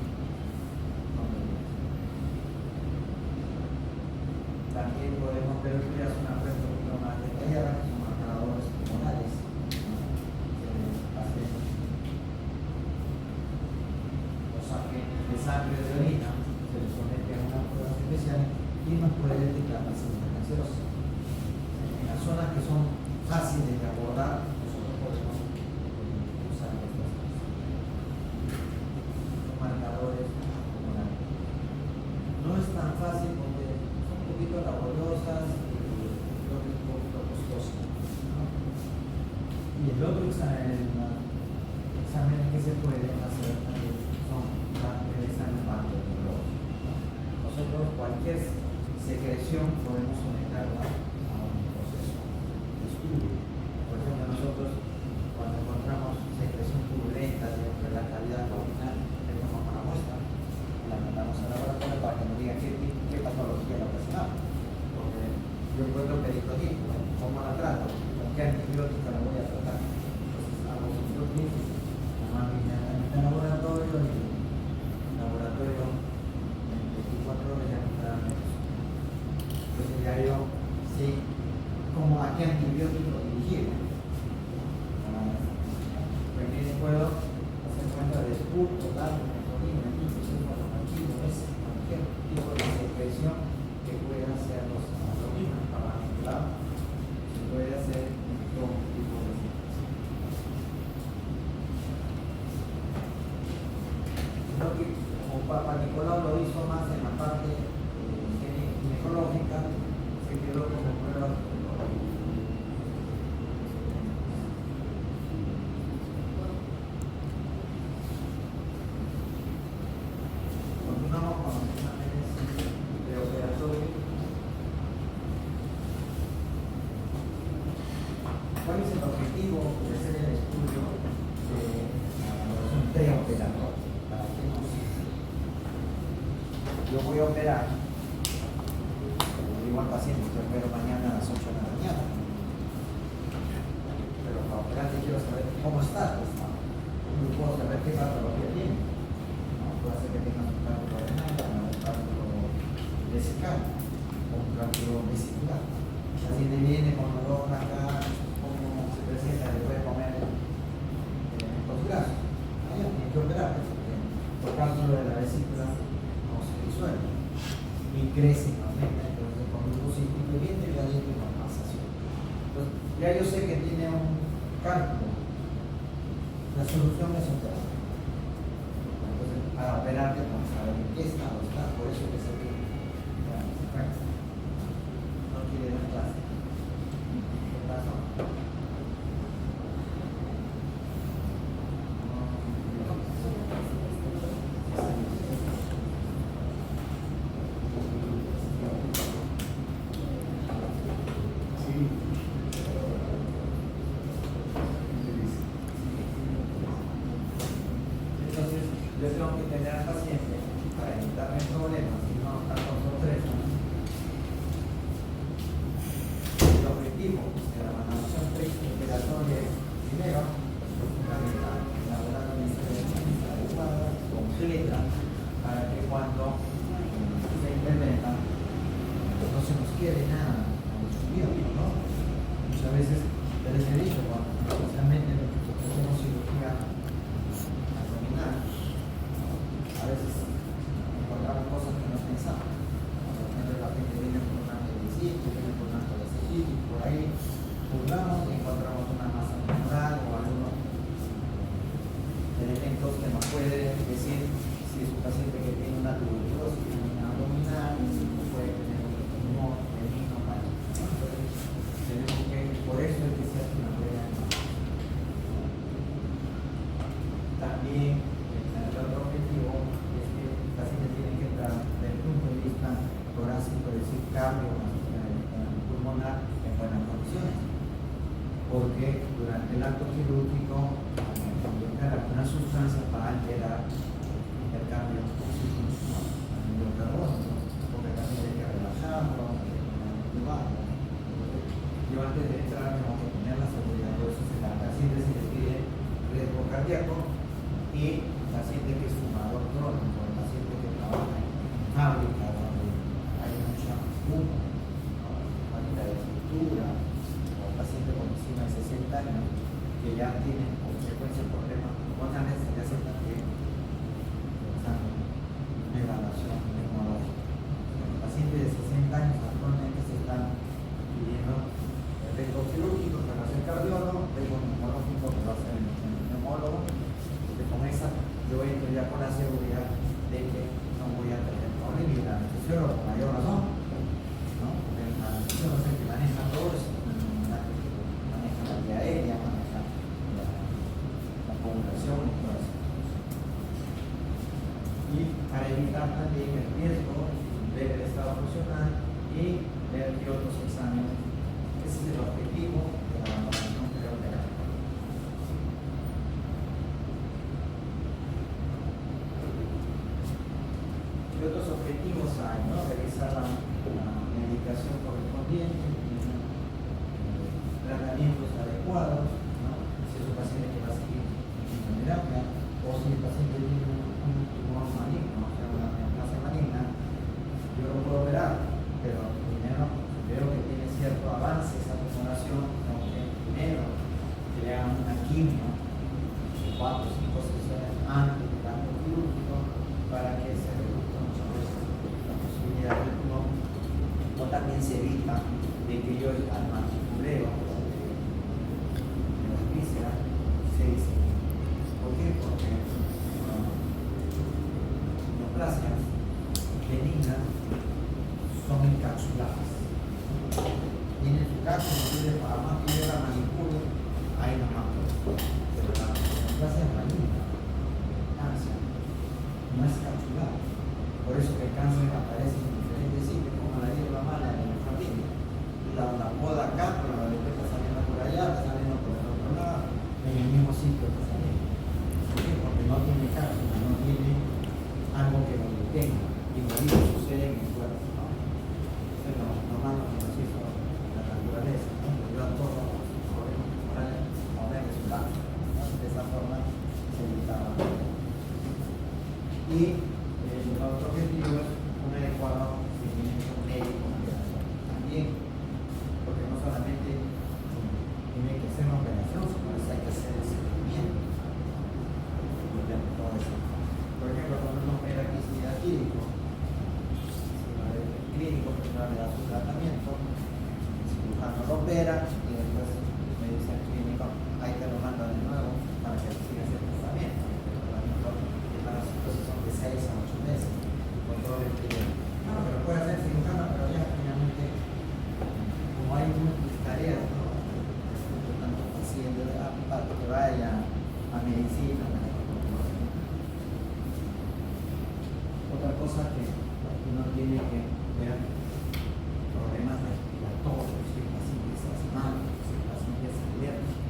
también podemos ver que hace una prueba un poquito más detallada, que son marcadores hormonales. Se hace rosaje de sangre de orina, se le somete a una prueba especial y nos puede detectar la célula cancerosa. En las zonas que son fáciles de abordar, nosotros podemos usar estas cosas. Son marcadores hormonales. No es tan fácil porque son un poquito laboriosas y creo que es un poquito costosas, ¿no? Y el otro examen que se puede hacer son el examen bacteriológico. Nosotros cualquier secreción podemos someterla a un proceso de estudio. Por ejemplo, nosotros cuando encontramos secreción turbulenta de la cavidad abdominal, le tomamos una muestra y la mandamos al laboratorio para que nos digan qué patología la ocasionaba. Porque yo encuentro peritonito, ¿cómo la trato? algo, orina, informativo, es cualquier tipo de secreción que pueda hacer los orinas para manipular, se puede hacer todo tipo de secreción. Creo que como Papa Nicolau lo hizo más en la parte ginecológica, se quedó como prueba. Continuamos con los exámenes preoperatorios. ¿Cuál es el objetivo de hacer el estudio de la evaluación preoperatoria? ¿Para qué nos sirve? Yo voy a operar, le digo al paciente que opero mañana a las 8 de la mañana, pero para operar te quiero saber cómo está. Yo puedo saber qué patología tiene. Puede ser que tenga un cálculo renal, un cálculo vesical, o un cálculo vesicular. El paciente viene con dolor acá, como se presenta, le puede comer elementos grasos. Ahí tiene que operar, porque por cálculo de la vesícula no se disuelve y crece normalmente. Entonces, con un cíclico viene y la dieta con pasación. Entonces, ya yo sé que tiene un cálculo. La solución es operar. Entonces, para operar, vamos a ver en qué estado está. Por eso que se tiene. No quiere dar clase. ¿Qué pasó? Entonces, yo tengo que tener al paciente para evitarme problemas y no estar con sorpresa. El objetivo de la evaluación preoperatoria es, primero, elaborar una intervención adecuada, completa, para que cuando se intervenga no se nos quede nada a los miembros, ¿no? Muchas veces, ya les he dicho, cuando especialmente nosotros hacemos cirugía abdominal, a veces encontramos cosas que no pensamos. Cuando la gente viene por una apendicitis, viene por una colecitis, por ahí burlamos y encontramos una masa neural o algunos elementos que nos pueden decir si es un paciente que tiene una tuberculosis abdominal, si puede tener un tumor benigno maligno. Entonces, tenemos que, por eso es que se hace una prueba. También el otro objetivo es que el paciente tiene que entrar desde el punto de vista torácico, es decir, cardiopulmonar en buenas condiciones, porque durante el acto quirúrgico inyectar alguna sustancia para alterar el intercambio oxígeno a nivel carbono, porque también hay que relajarlo, hay que intubarlo. Yo antes de entrar tengo que tener la seguridad, por eso al paciente se le pide riesgo cardíaco y el paciente que es fumador crónico, el paciente que trabaja en fábrica donde hay mucha humo, falta de estructura, o el paciente con encima de 60 años que ya tiene consecuencias problemas pulmonares, se le hace también una evaluación neumológica. El paciente de 60 años actualmente se están pidiendo el riesgo quirúrgico que va a ser cardiólogo, riesgo neumológico que va a ser el neumólogo. Con esa yo entro ya con la seguridad de que no voy a tener problemas y la anestesióloga con mayor razón, ¿no? Porque la anestesióloga es el que maneja todo eso, maneja la vía aérea, maneja la comunicación y todo eso. Y para evitar también el riesgo, ver el estado funcional y ver qué otros exámenes. Ese es el objetivo de la evaluación preoperativa. ¿Qué otros objetivos hay? ¿No? Revisar la medicación correspondiente, tratamientos adecuados, ¿no? Si es un paciente que va a seguir quimioterapia o si el paciente tiene un tumor maligno, o sea, una neoplasia maligna, yo lo puedo operar, pero primero veo que tiene cierto avance esa tumoración, tengo que primero que le hagan una quimio, 4 o 5 sesiones antes del acto quirúrgico. para que se reduzca muchas veces la posibilidad de uno, o también se evita de que yo al manipuleo de las vísceras se diseñe. ¿Por qué? Porque neoplasias benignas son encapsuladas. Tienen su caso, entonces para más que yo la manipule, ahí no más. Pero la neoplasia maligna, cáncer, no es capsulada. Por eso que el cáncer aparece en diferentes sitios, como la hierba mala en la familia. La poda acá, pero la después está saliendo por allá, está saliendo por el otro lado, en el mismo sitio está saliendo. ¿Por qué? Porque no tiene cápsula, no tiene algo que lo detenga. Igualito sucede en el cuerpo, ¿no? Eso es lo normal que nos hizo la naturaleza, ¿no? Nos dio a todos los problemas corporales a ver resultados, ¿no? De esa forma se evitaba. Y el otro objetivo es un adecuado seguimiento médico también, porque no solamente tiene que ser una operación, sino que hay que hacer el seguimiento. Por ejemplo, cuando uno opera quisquillosis clínico, el clínico primero le da su tratamiento, el cirujano lo opera y después me dice al clínico, ahí te lo manda de nuevo para que sigas el tratamiento. El tratamiento de parasitos son de 6 a 8 meses. Control del clínico. Bueno, pero puede hacer cirujano, pero ya finalmente, como hay muchas tareas, ¿no? Tanto paciente, para que vaya a medicina. Otra cosa que uno tiene que ver problemas respiratorios, si el paciente es asmático, si el paciente es alérgico,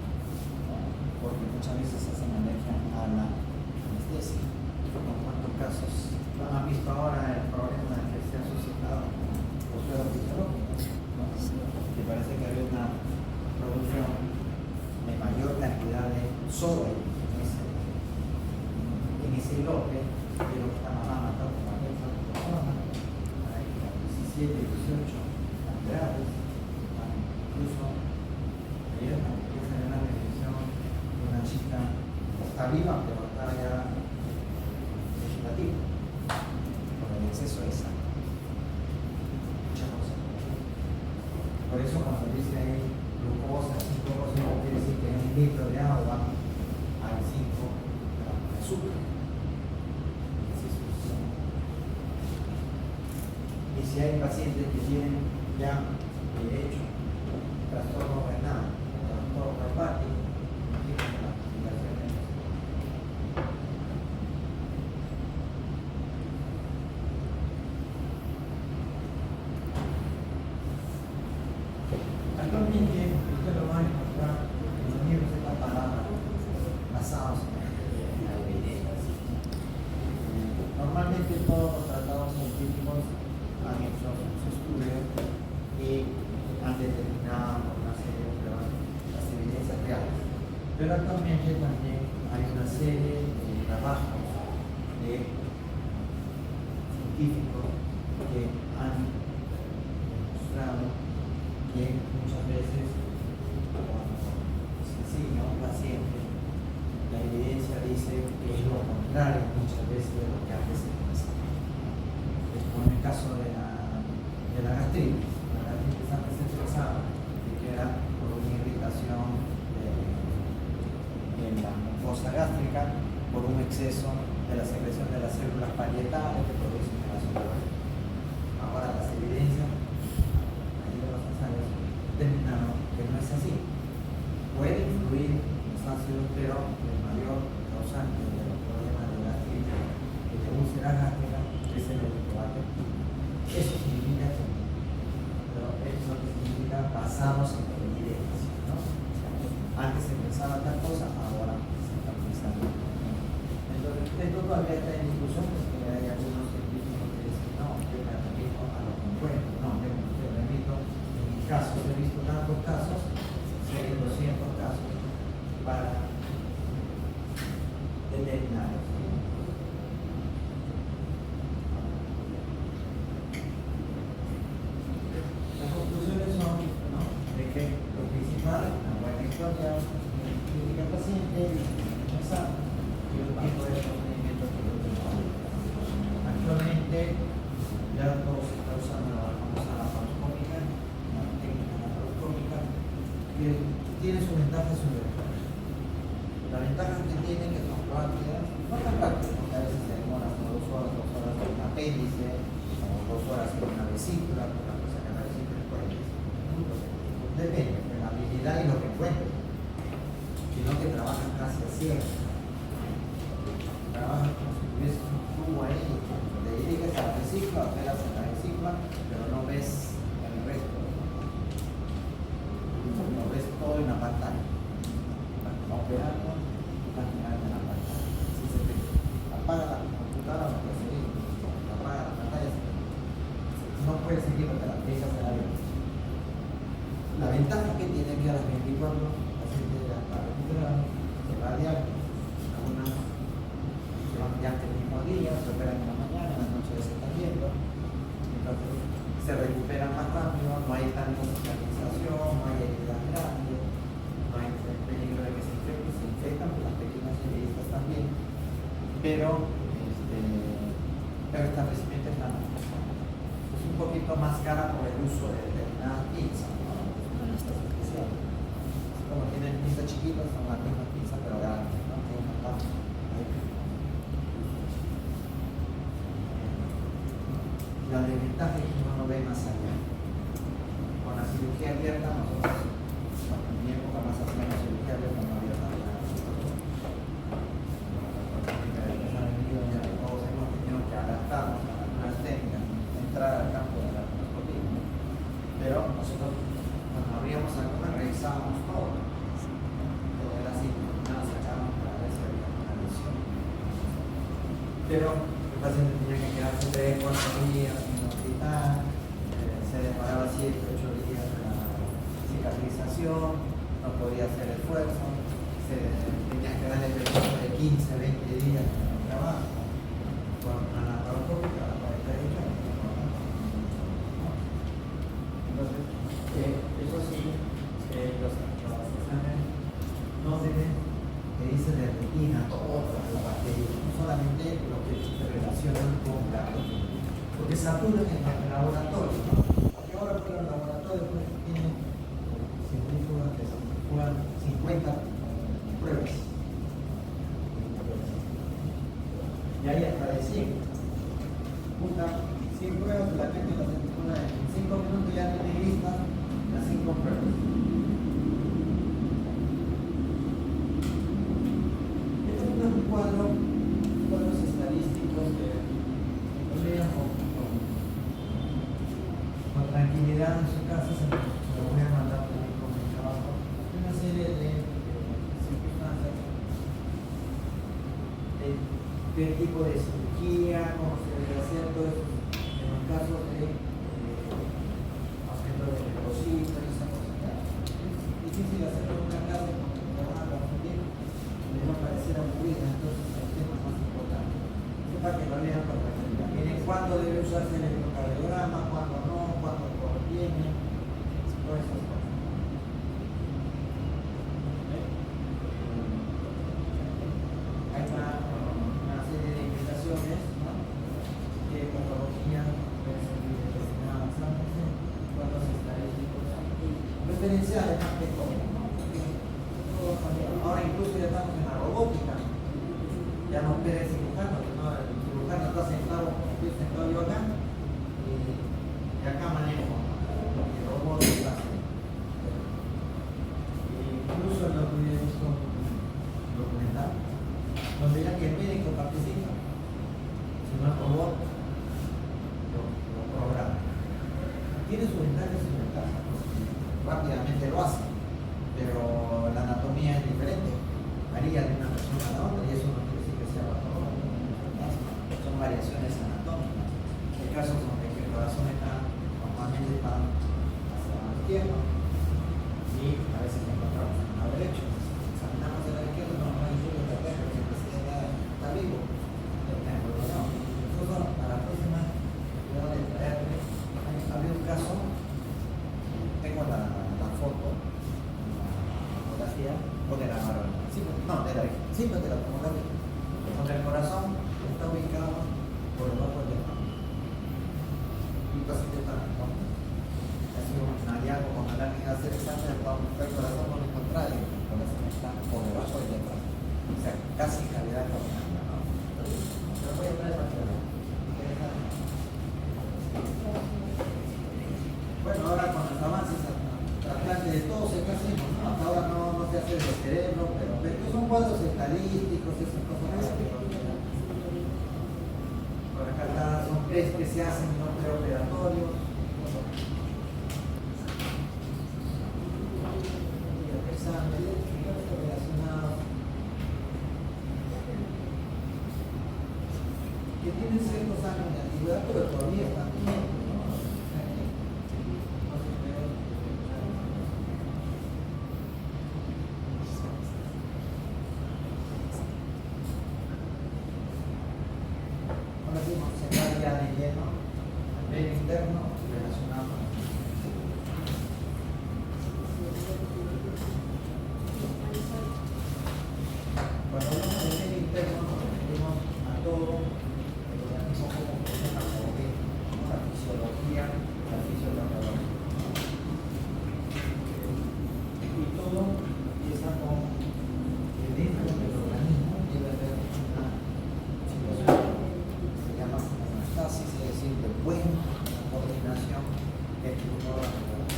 ¿no? Porque muchas veces hacen alergia a la anestesia. En cuántos casos lo han visto ahora el problema que se ha suscitado los suelos fisiológicos, ¿no? Que parece que había una producción de mayor cantidad de sodio en ese lote de lo que está matando como a esta persona, hay 17, 18 grados, incluso ayer empieza a ver una televisión de una chica que está viva pero está ya vegetativa por el exceso de sal. Muchas cosas. Por eso cuando dice ahí glucosa 5%, quiere decir que en un litro de agua hay 5 gramos de azúcar. Y si hay pacientes que tienen ya, de hecho, trastorno renal, trastorno hepático, tienen la complicación de eso. Actualmente, usted lo va a encontrar en los libros de la palabra basados en la evidencia. Normalmente todos los tratados científicos han hecho sus estudios y han determinado una serie de pruebas las evidencias reales. Pero actualmente también hay una serie de trabajos de científicos que han demostrado que muchas veces cuando se enseña a un paciente, la evidencia dice que es lo contrario muchas veces de lo que antes se pensaba. Como en el caso de la gastritis. La gastritis antes se pensaba que era por una irritación en la mucosa gástrica, por un exceso de la secreción de las células parietales que producen el azúcar. Ahora las evidencias de los ensayos determinaron que no es así. Puede influir los ácidos, pero el mayor causante de los problemas de gastritis y de úlcera gástrica es el helicobacter. Eso significa que, pero eso significa basados en la evidencia, ¿no? Antes se pensaba tal cosa, ahora se está pensando. Entonces, esto todavía está en discusión porque hay algunos científicos que dicen, no, yo me remito a lo que encuentro, no, yo me remito en mis casos, he visto tantos casos, 200 casos, para rápidas, no tan rápidas, porque a veces se demoran como 2 horas en un apéndice, o 2 horas en una vesícula, por la cosa que la vesícula es 45 minutos. Depende de la habilidad y lo que encuentres. Sino que trabajan casi a ciegas. Trabajan como si tuviese un tubo ahí, le diriges a la vesícula, operas en la vesícula, pero no ves el resto. No ves todo en la pantalla. Operando, vas mirando en la pantalla. Si se te apaga la computadora, no puedes seguir. Se apaga la pantalla, no puedes seguir porque la dejas en la vida. La ventaja que tiene que a las 24 pacientes de la recuperar se va a diario. Algunas se van ya el mismo día, se operan en la mañana, en la noche se están viendo. Entonces se recuperan más rápido, no hay tanta cicatrización, no hay heridas grandes, no hay peligro de que se infectan por las pequeñas heridas también. Pero el establecimiento es un poquito más cara por el uso de determinadas pinzas, ¿no? Especiales. Como tienen pinzas chiquitas, son las mismas pinzas pero grandes, ¿no? Tienen una parte ahí. La desventaja es que uno no ve más allá. Con la cirugía abierta, nosotros, en mi época más hacíamos cirugía abierta, no había nada. Todos hemos tenido que adaptarnos a algunas técnicas, entrar al campo de la laparoscopía. Pero nosotros, cuando abríamos alguna, revisábamos todo. Todo era así, nada sacábamos para ver si había una lesión. Pero el paciente tenía que quedarse 3, 4 días en el hospital, se demoraba 7, 8 días la cicatrización, no podía hacer esfuerzo, tenía que darle permiso de 15, 20 días en el trabajo, con una laparoscópica para estar hecho. Entonces, eso sí, los exámenes no deben medirse de rutina todas las bacterias, no solamente lo que se relacionan con gatos, porque saturan en el laboratorio, ¿no? Y ahora por el laboratorio pues, tienen científicos que juegan 50 pruebas. Y ahí hasta de 100. Junta 100 pruebas, la gente las centrífuga en 5 minutos ya tiene listas las 5 pruebas. Este es un cuadros estadísticos que lean con tranquilidad en su casa, se lo voy a mandar por el trabajo. Una serie de circunstancias, de qué tipo de cirugía, cómo se debe hacer, todo eso, en los casos de haciendo de reposito y esa cosa. Es difícil hacerlo en una clase porque te van a confundir, les va a parecer aburrida, entonces el tema más importante. Es para que lo lean con tranquilidad. Miren cuándo debe usarse el electrocardiograma, cuándo no, cuándo conviene, todas esas cosas. Hay una serie de indicaciones, ¿no? Que patología puede servir de determinadas análisis, cuántos estadísticos referenciales más que todo, ¿no? Ahora incluso ya estamos en la robótica, ya no opera el cirujano, ¿no? El cirujano está sentado, como estoy sentado yo acá, y acá manejo el robot está haciendo. Incluso lo que he visto documental, donde ya que el médico participa, sino el robot lo programa. Tiene sus ventajas y sus desventajas, rápidamente lo hace, pero la anatomía es diferente, varía de una persona a la otra y eso no quiere decir que sea patológico, son variaciones anatómicas. Hay casos donde el corazón está normalmente hacia la izquierda y a veces lo encontramos en el lado derecho. Examinamos el lado izquierdo, no hay ningún pero si el paciente está vivo, no. Incluso a la próxima, yo de traerle, había un caso, tengo la foto, la fotografía, o de la marona, no, de la tomografía, donde el corazón está ubicado por debajo del diafragma. Y el paciente está, ¿no? Ha sido un hallazgo cuando le han ido a hacer examen, el corazón no lo contrario, el corazón está por debajo del diafragma. O sea, casi calidad caminando, ¿no? Pero voy a traer para que vean. Bueno, ahora con los avances trasplante de todo se hacemos, ¿no? Hasta ahora no se hace de cerebro, pero estos son cuadros estadísticos, esas cosas. Por acá son test que se hacen no preoperatorios. Que tienen ciertos años de antigüedad, pero todavía están vigentes, ¿no? Ahora sí vamos a entrar ya de lleno al medio interno relacionado con cuando hablamos del medio interno nos referimos a todo el organismo como funciona, como que la fisiología, la fisiología. Y todo empieza con que dentro del organismo debe haber una situación que se llama homeostasis, es decir, de buena coordinación entre todos los órganos.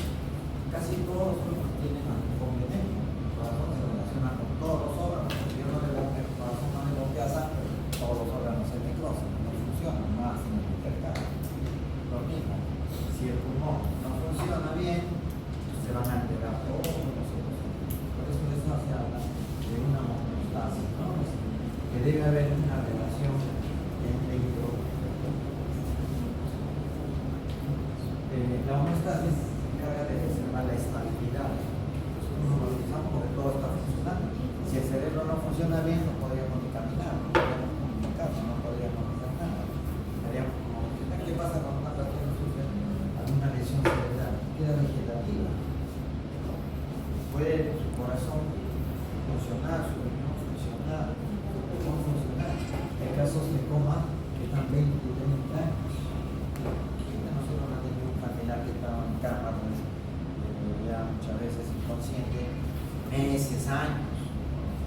Casi todos los órganos tienen algún complemento. El corazón se relaciona con todos los órganos. Si yo no le bombeo el corazón, no le bombea sangre, todos los órganos se necrosan, no funcionan, no hacen el intercambio. Lo mismo, si el pulmón no funciona bien, se van a alterar todos los órganos. Por eso de eso se habla de una homeostasis, ¿no? Que debe haber una relación entre ellos. La homeostasis se encarga de preservar la estabilidad. Nosotros lo utilizamos porque todo está funcionando. Si el cerebro no funciona bien, no podríamos ni caminar, no podríamos comunicarnos, no podríamos hacer nada. Estaríamos como, ¿qué pasa cuando una persona sufre alguna lesión cerebral? Queda vegetativa. Puede su corazón funcionar, su riñón funcionar, su pulmón funcionar. Hay casos de coma que están 20 y 30 años. Nosotros no tenemos un familiar que estaba en cama, ya muchas veces inconsciente, meses, años,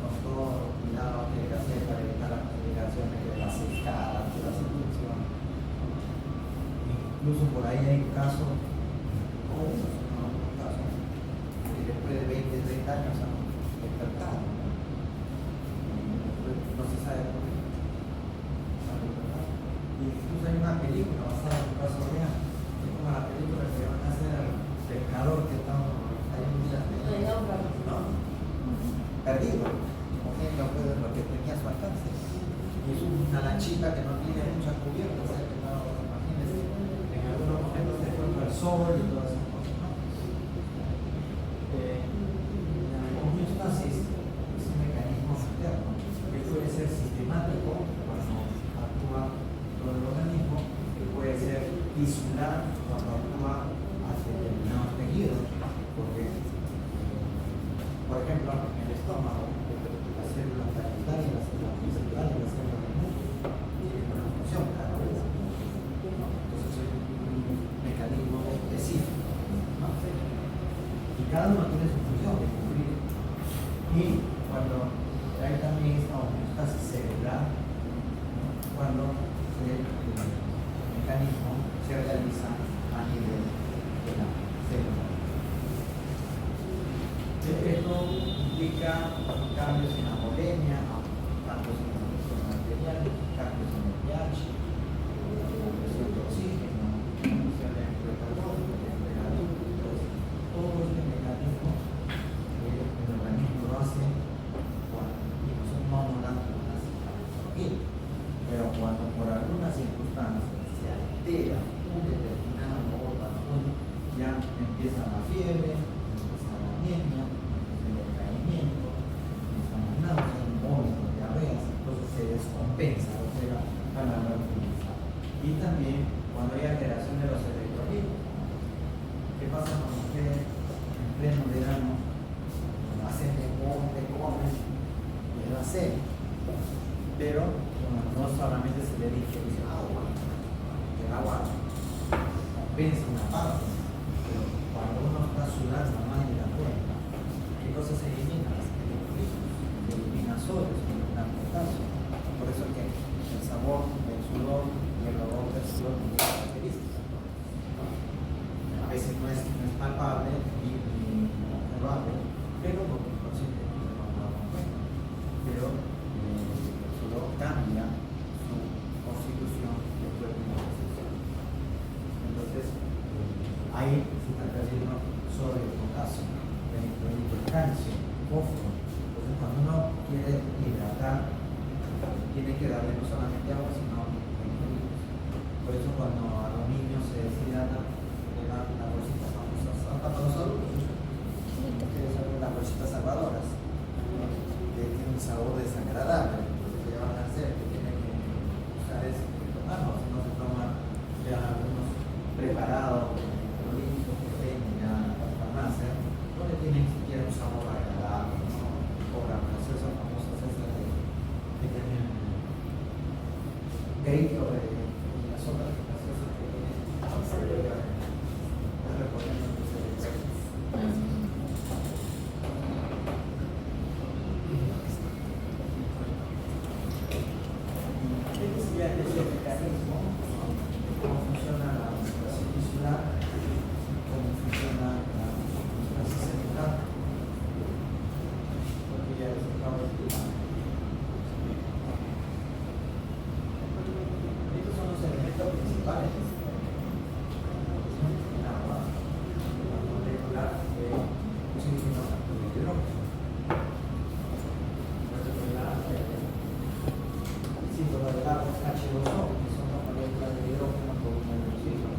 con todo el cuidado que hay que hacer para evitar las complicaciones de las escalas, de las infecciones. Incluso por ahí hay casos, que después de 20, 30 años han despertado. No se sabe por qué. Incluso hay una película basada en un caso real, es como la película que van a hacer al pescador que está ahí un día ¿no? Perdido, cogiendo lo que tenía a su alcance. Y es una lanchita que no tiene muchas cubiertas, o sea que no, imagínense, en algunos momentos se encuentra el sol y todas esas cosas, ¿no? La homeostasis es un mecanismo interno que puede ser sistemático cuando actúa todo el organismo, que puede ser tisular cuando actúa hacia determinados tejidos, porque, por ejemplo, en el estómago, las células parasitarias, las células principales, las células del músculo, tienen una función cada vez. ¿No? Entonces es un mecanismo específico, ¿no? Y cada uno tiene su función de cumplir. Y cuando hay también esta homeostasis cerebral, ¿no? Cuando el mecanismo se realiza a nivel de la célula. Esto implica cambios en la molemia, cambios en la presión arterial, cambios en el pH, la presión de oxígeno, la presión de carbono, todo este mecanismo el organismo lo hace y nosotros no nos damos una psicología. Pero cuando por alguna circunstancia se altera un determinado órgano, ya empieza la fiebre, empieza la anemia, el decaimiento, empiezan las náuseas, vómitos, diarreas, entonces se descompensa, o sea, para la utilizar. Y también cuando hay alteración de los electrolitos. ¿Qué pasa cuando ustedes en pleno verano hacen deporte, comen, les da sed? Pero no solamente se le dice agua, el agua compensa una parte, pero cuando uno está sudando más de la cuenta, ¿qué cosas se eliminan? Las electrolitos, se elimina sodio, tiene que darle no solamente agua, sino líquidos. Por eso cuando a los niños se deshidratan, le dan las bolsitas famosas, hasta para los adultos, que son las bolsitas salvadoras, que tienen un sabor desagradable, que van a hacer, que tienen que usar eso, que tomarlo, si no se toman ya algunos preparados, olímpicos que venden ya en la farmacia, no le tienen siquiera un sabor agradable, ¿no? O las gaseosas famosas esas que tienen grito de las otras gaseosas que tienen, les recomiendo que se les ya es el mecanismo, ¿no? Cómo funciona la circulación tisular, cómo funciona la circulación cerebral, porque ya les acabo de explicar. Estos son los elementos principales del agua, la molécula de oxígeno y hidrógeno. Símbolo del agua es H2O, que son las moléculas de hidrógeno por una de oxígeno.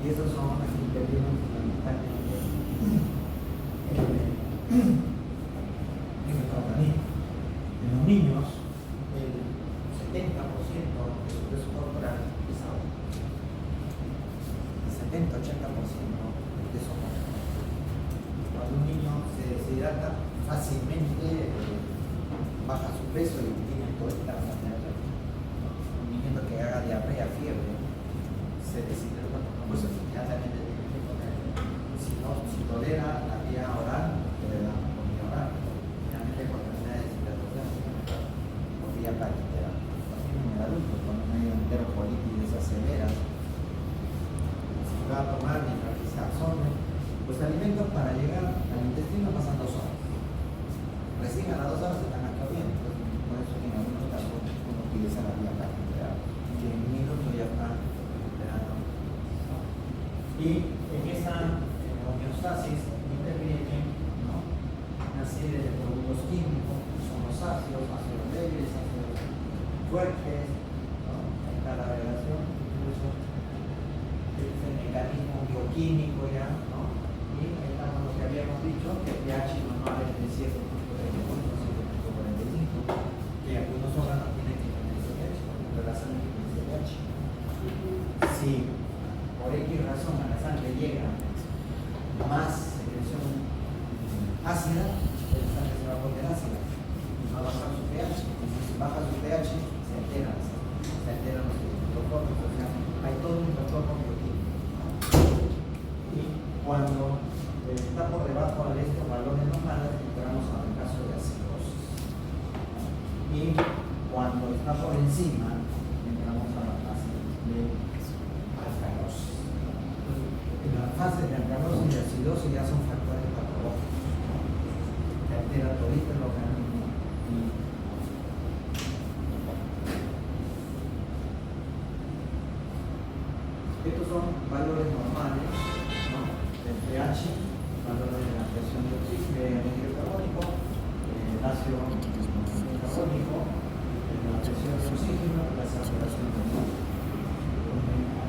Y esos son los que intervienen fundamentalmente en el organismo. En los niños, el 70% de su peso corporal es agua. El 70-80% del peso corporal. Cuando un niño se deshidrata, fácilmente baja su peso y tiene toda esta temperatura. Un niño que haga diarrea, fiebre, se deshidrata, pues inmediatamente tiene que poner. Si tolera la vía oral, le da por vía oral. Finalmente, cuando hay una deshidratación, por vía parenteral. También en el adulto, cuando hay una enterocolitis de esas severas, si va a tomar mientras que se absorben, los alimentos para llegar al intestino pasan 2 horas. Recién a las 2 horas se están absorbiendo. Por eso en algunos casos uno utiliza la vía parenteral. Y en minutos ya está recuperando. Y en esa homeostasis intervienen, ¿no?, una serie de productos químicos, que son los ácidos débiles, ácidos fuertes, ¿no? Está la relación, incluso es el mecanismo bioquímico ya, ¿no? Y ahí estamos lo que habíamos dicho, que el pH normal es de 7.45, que algunos órganos tienen que tener ese pH, por ejemplo la sangre tiene ese pH. Si por X razón a la sangre llega más secreción ácida, la sangre se va a volver ácida y va a bajar su pH. Entonces, si baja su pH, se alteran los hidrocórpicos, o sea, hay todo un entorno bioquímico. Y cuando está por debajo de estos valores normales, entramos al caso de acidosis. Y cuando está por encima, entramos a la fase de alcalosis. En la fase de alcalosis y acidosis ya son factores patológicos que alteran todo el organismo. Estos son valores normales, ¿no?, del pH, valores de la presión de anhídrido carbónico, el ácido carbónico, la presión de oxígeno y la saturación de agua.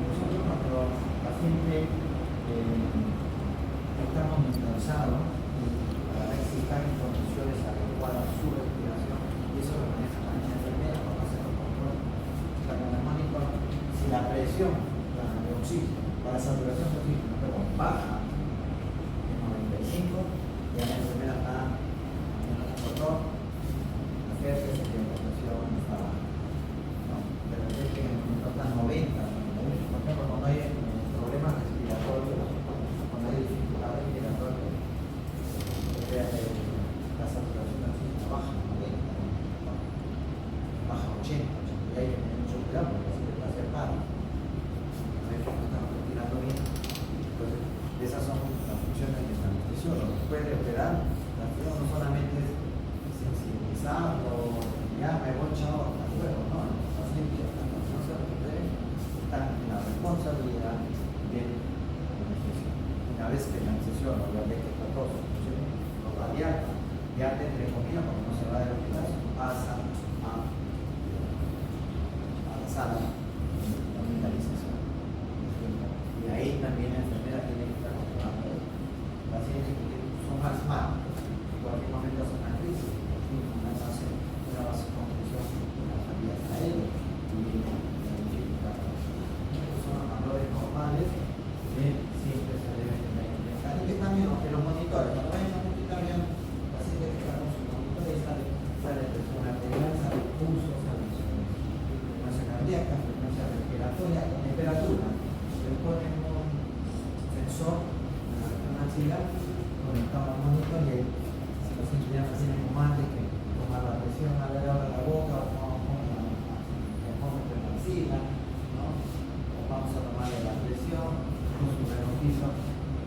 Nosotros, cuando el paciente estamos mentalizados para ver si están en condiciones adecuadas su respiración, y eso lo maneja la enfermera cuando hace los controles. Si la presión de oxígeno, la saturación de oxígeno, pero baja en 95, ya la enfermera está en el control, hacer que la presión está baja, ¿no? Pero es que en el momento está 90, por ejemplo, cuando hay problemas respiratorios, cuando hay dificultad respiratoria, la saturación de oxígeno baja a 90, ¿no? Baja a 80, y hay que tener mucho cuidado porque así te puede hacer paro. Entonces, esas son las funciones del anestesiólogo. Después de operar, la función no solamente es sensibilizar o ya me voy chao hasta luego, ¿no? El paciente hasta que no se recupere está en la responsabilidad del anestesiólogo. Una vez que el anestesiólogo ya ve que está todo su función, lo radial, ya entre comillas, porque no se va del hospital, pasa a axilar, conectamos al monitor y ahí, si los pacientes ya no tienen comando que tomar la presión a la hora de la boca, o vamos a la axila, ¿no? O vamos a tomarle la presión, con su piso,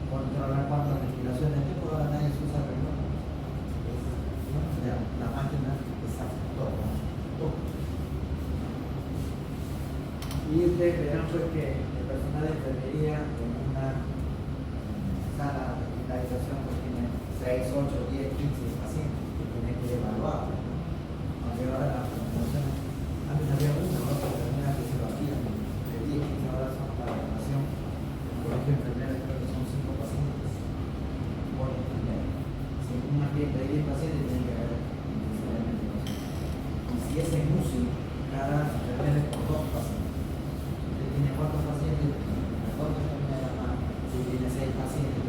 controlar cuántas respiraciones, por ahora nadie se usa reloj. La máquina está todo. Y ustedes verán pues que el personal de enfermería en una sala de hospitalización pues tiene 6, 8, 10, 15 pacientes que tienen que evaluar, ¿no? Aunque ahora las recomendaciones, antes había una o otra enfermera que se lo hacía de 10, 15 horas son para la evaluación. En el colegio de enfermeras creo que son 5 pacientes por enfermera. Si un ambiente hay 10 pacientes tienen que haber necesariamente 2. Y si es en UCI, cada enfermera es por 2 pacientes. Tiene 4 pacientes, mejor que enfermera más. Si tiene 6 pacientes,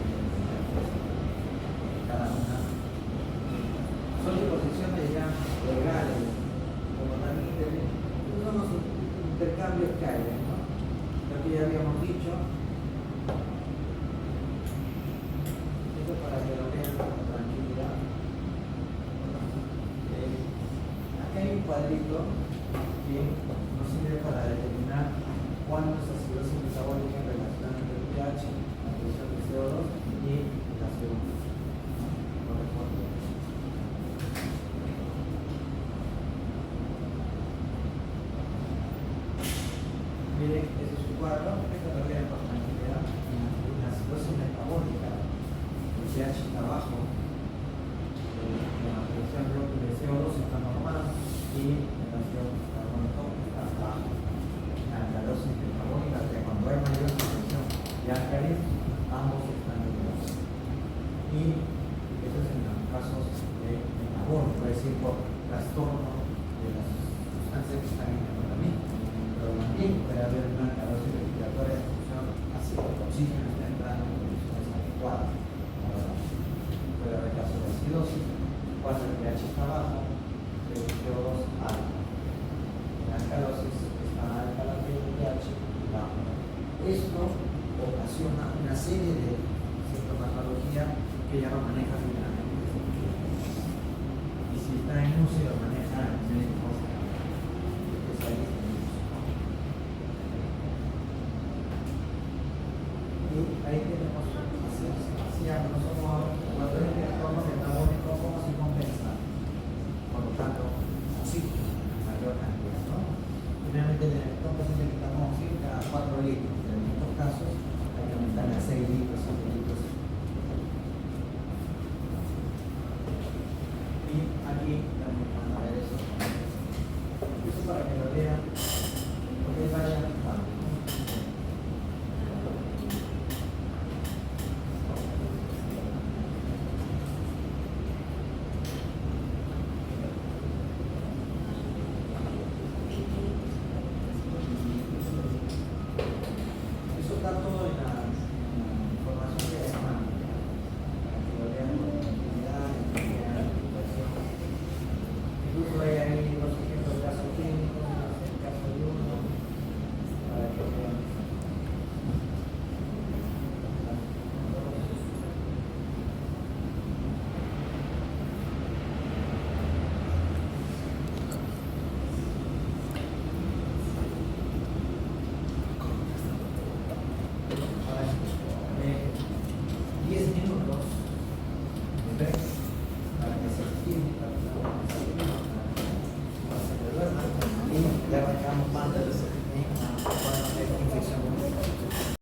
cada una. Son disposiciones ya legales, como también son los intercambios que hay, ¿no? Lo que ya habíamos dicho. Esto para que lo vean con tranquilidad. Aquí hay un cuadrito que nos sirve para determinar cuándo es acidosis metabólica en relación entre el pH, la presión de CO2 y la CO2. Miren, ese es un cuadro, esto lo vean con tranquilidad. La acidosis metabólica, el pH está bajo, la presión de CO2 está normal y la presión de carbono está baja. La alcalosis metabólica, que cuando hay mayor presión de álcalis, ambos están elevados. Y eso es en los casos de metabólico, es decir, por trastorno de las sustancias que están en el tratamiento. Pero también puede haber una alcalosis respiratoria de función hacia el oxígeno está entrando en condiciones adecuadas. Puede haber casos de acidosis, cuando el pH está bajo, el CO2 alto. La alcalosis está alta, la pH bajo. Esto ocasiona una serie de sintomatología que ya lo maneja finalmente. Y si está en UCI, lo maneja el médico especialista. Y ahí tenemos no somos cuando es el entorno metabólico, ¿cómo se compensa? Por lo tanto, oxígeno en mayor cantidad, ¿no? Finalmente, en el entorno se necesitamos oxígeno cada 4 litros, pero en estos casos hay que aumentarle a 6 litros, 7 litros. Y aquí también vamos a ver eso. Eso para que lo vean.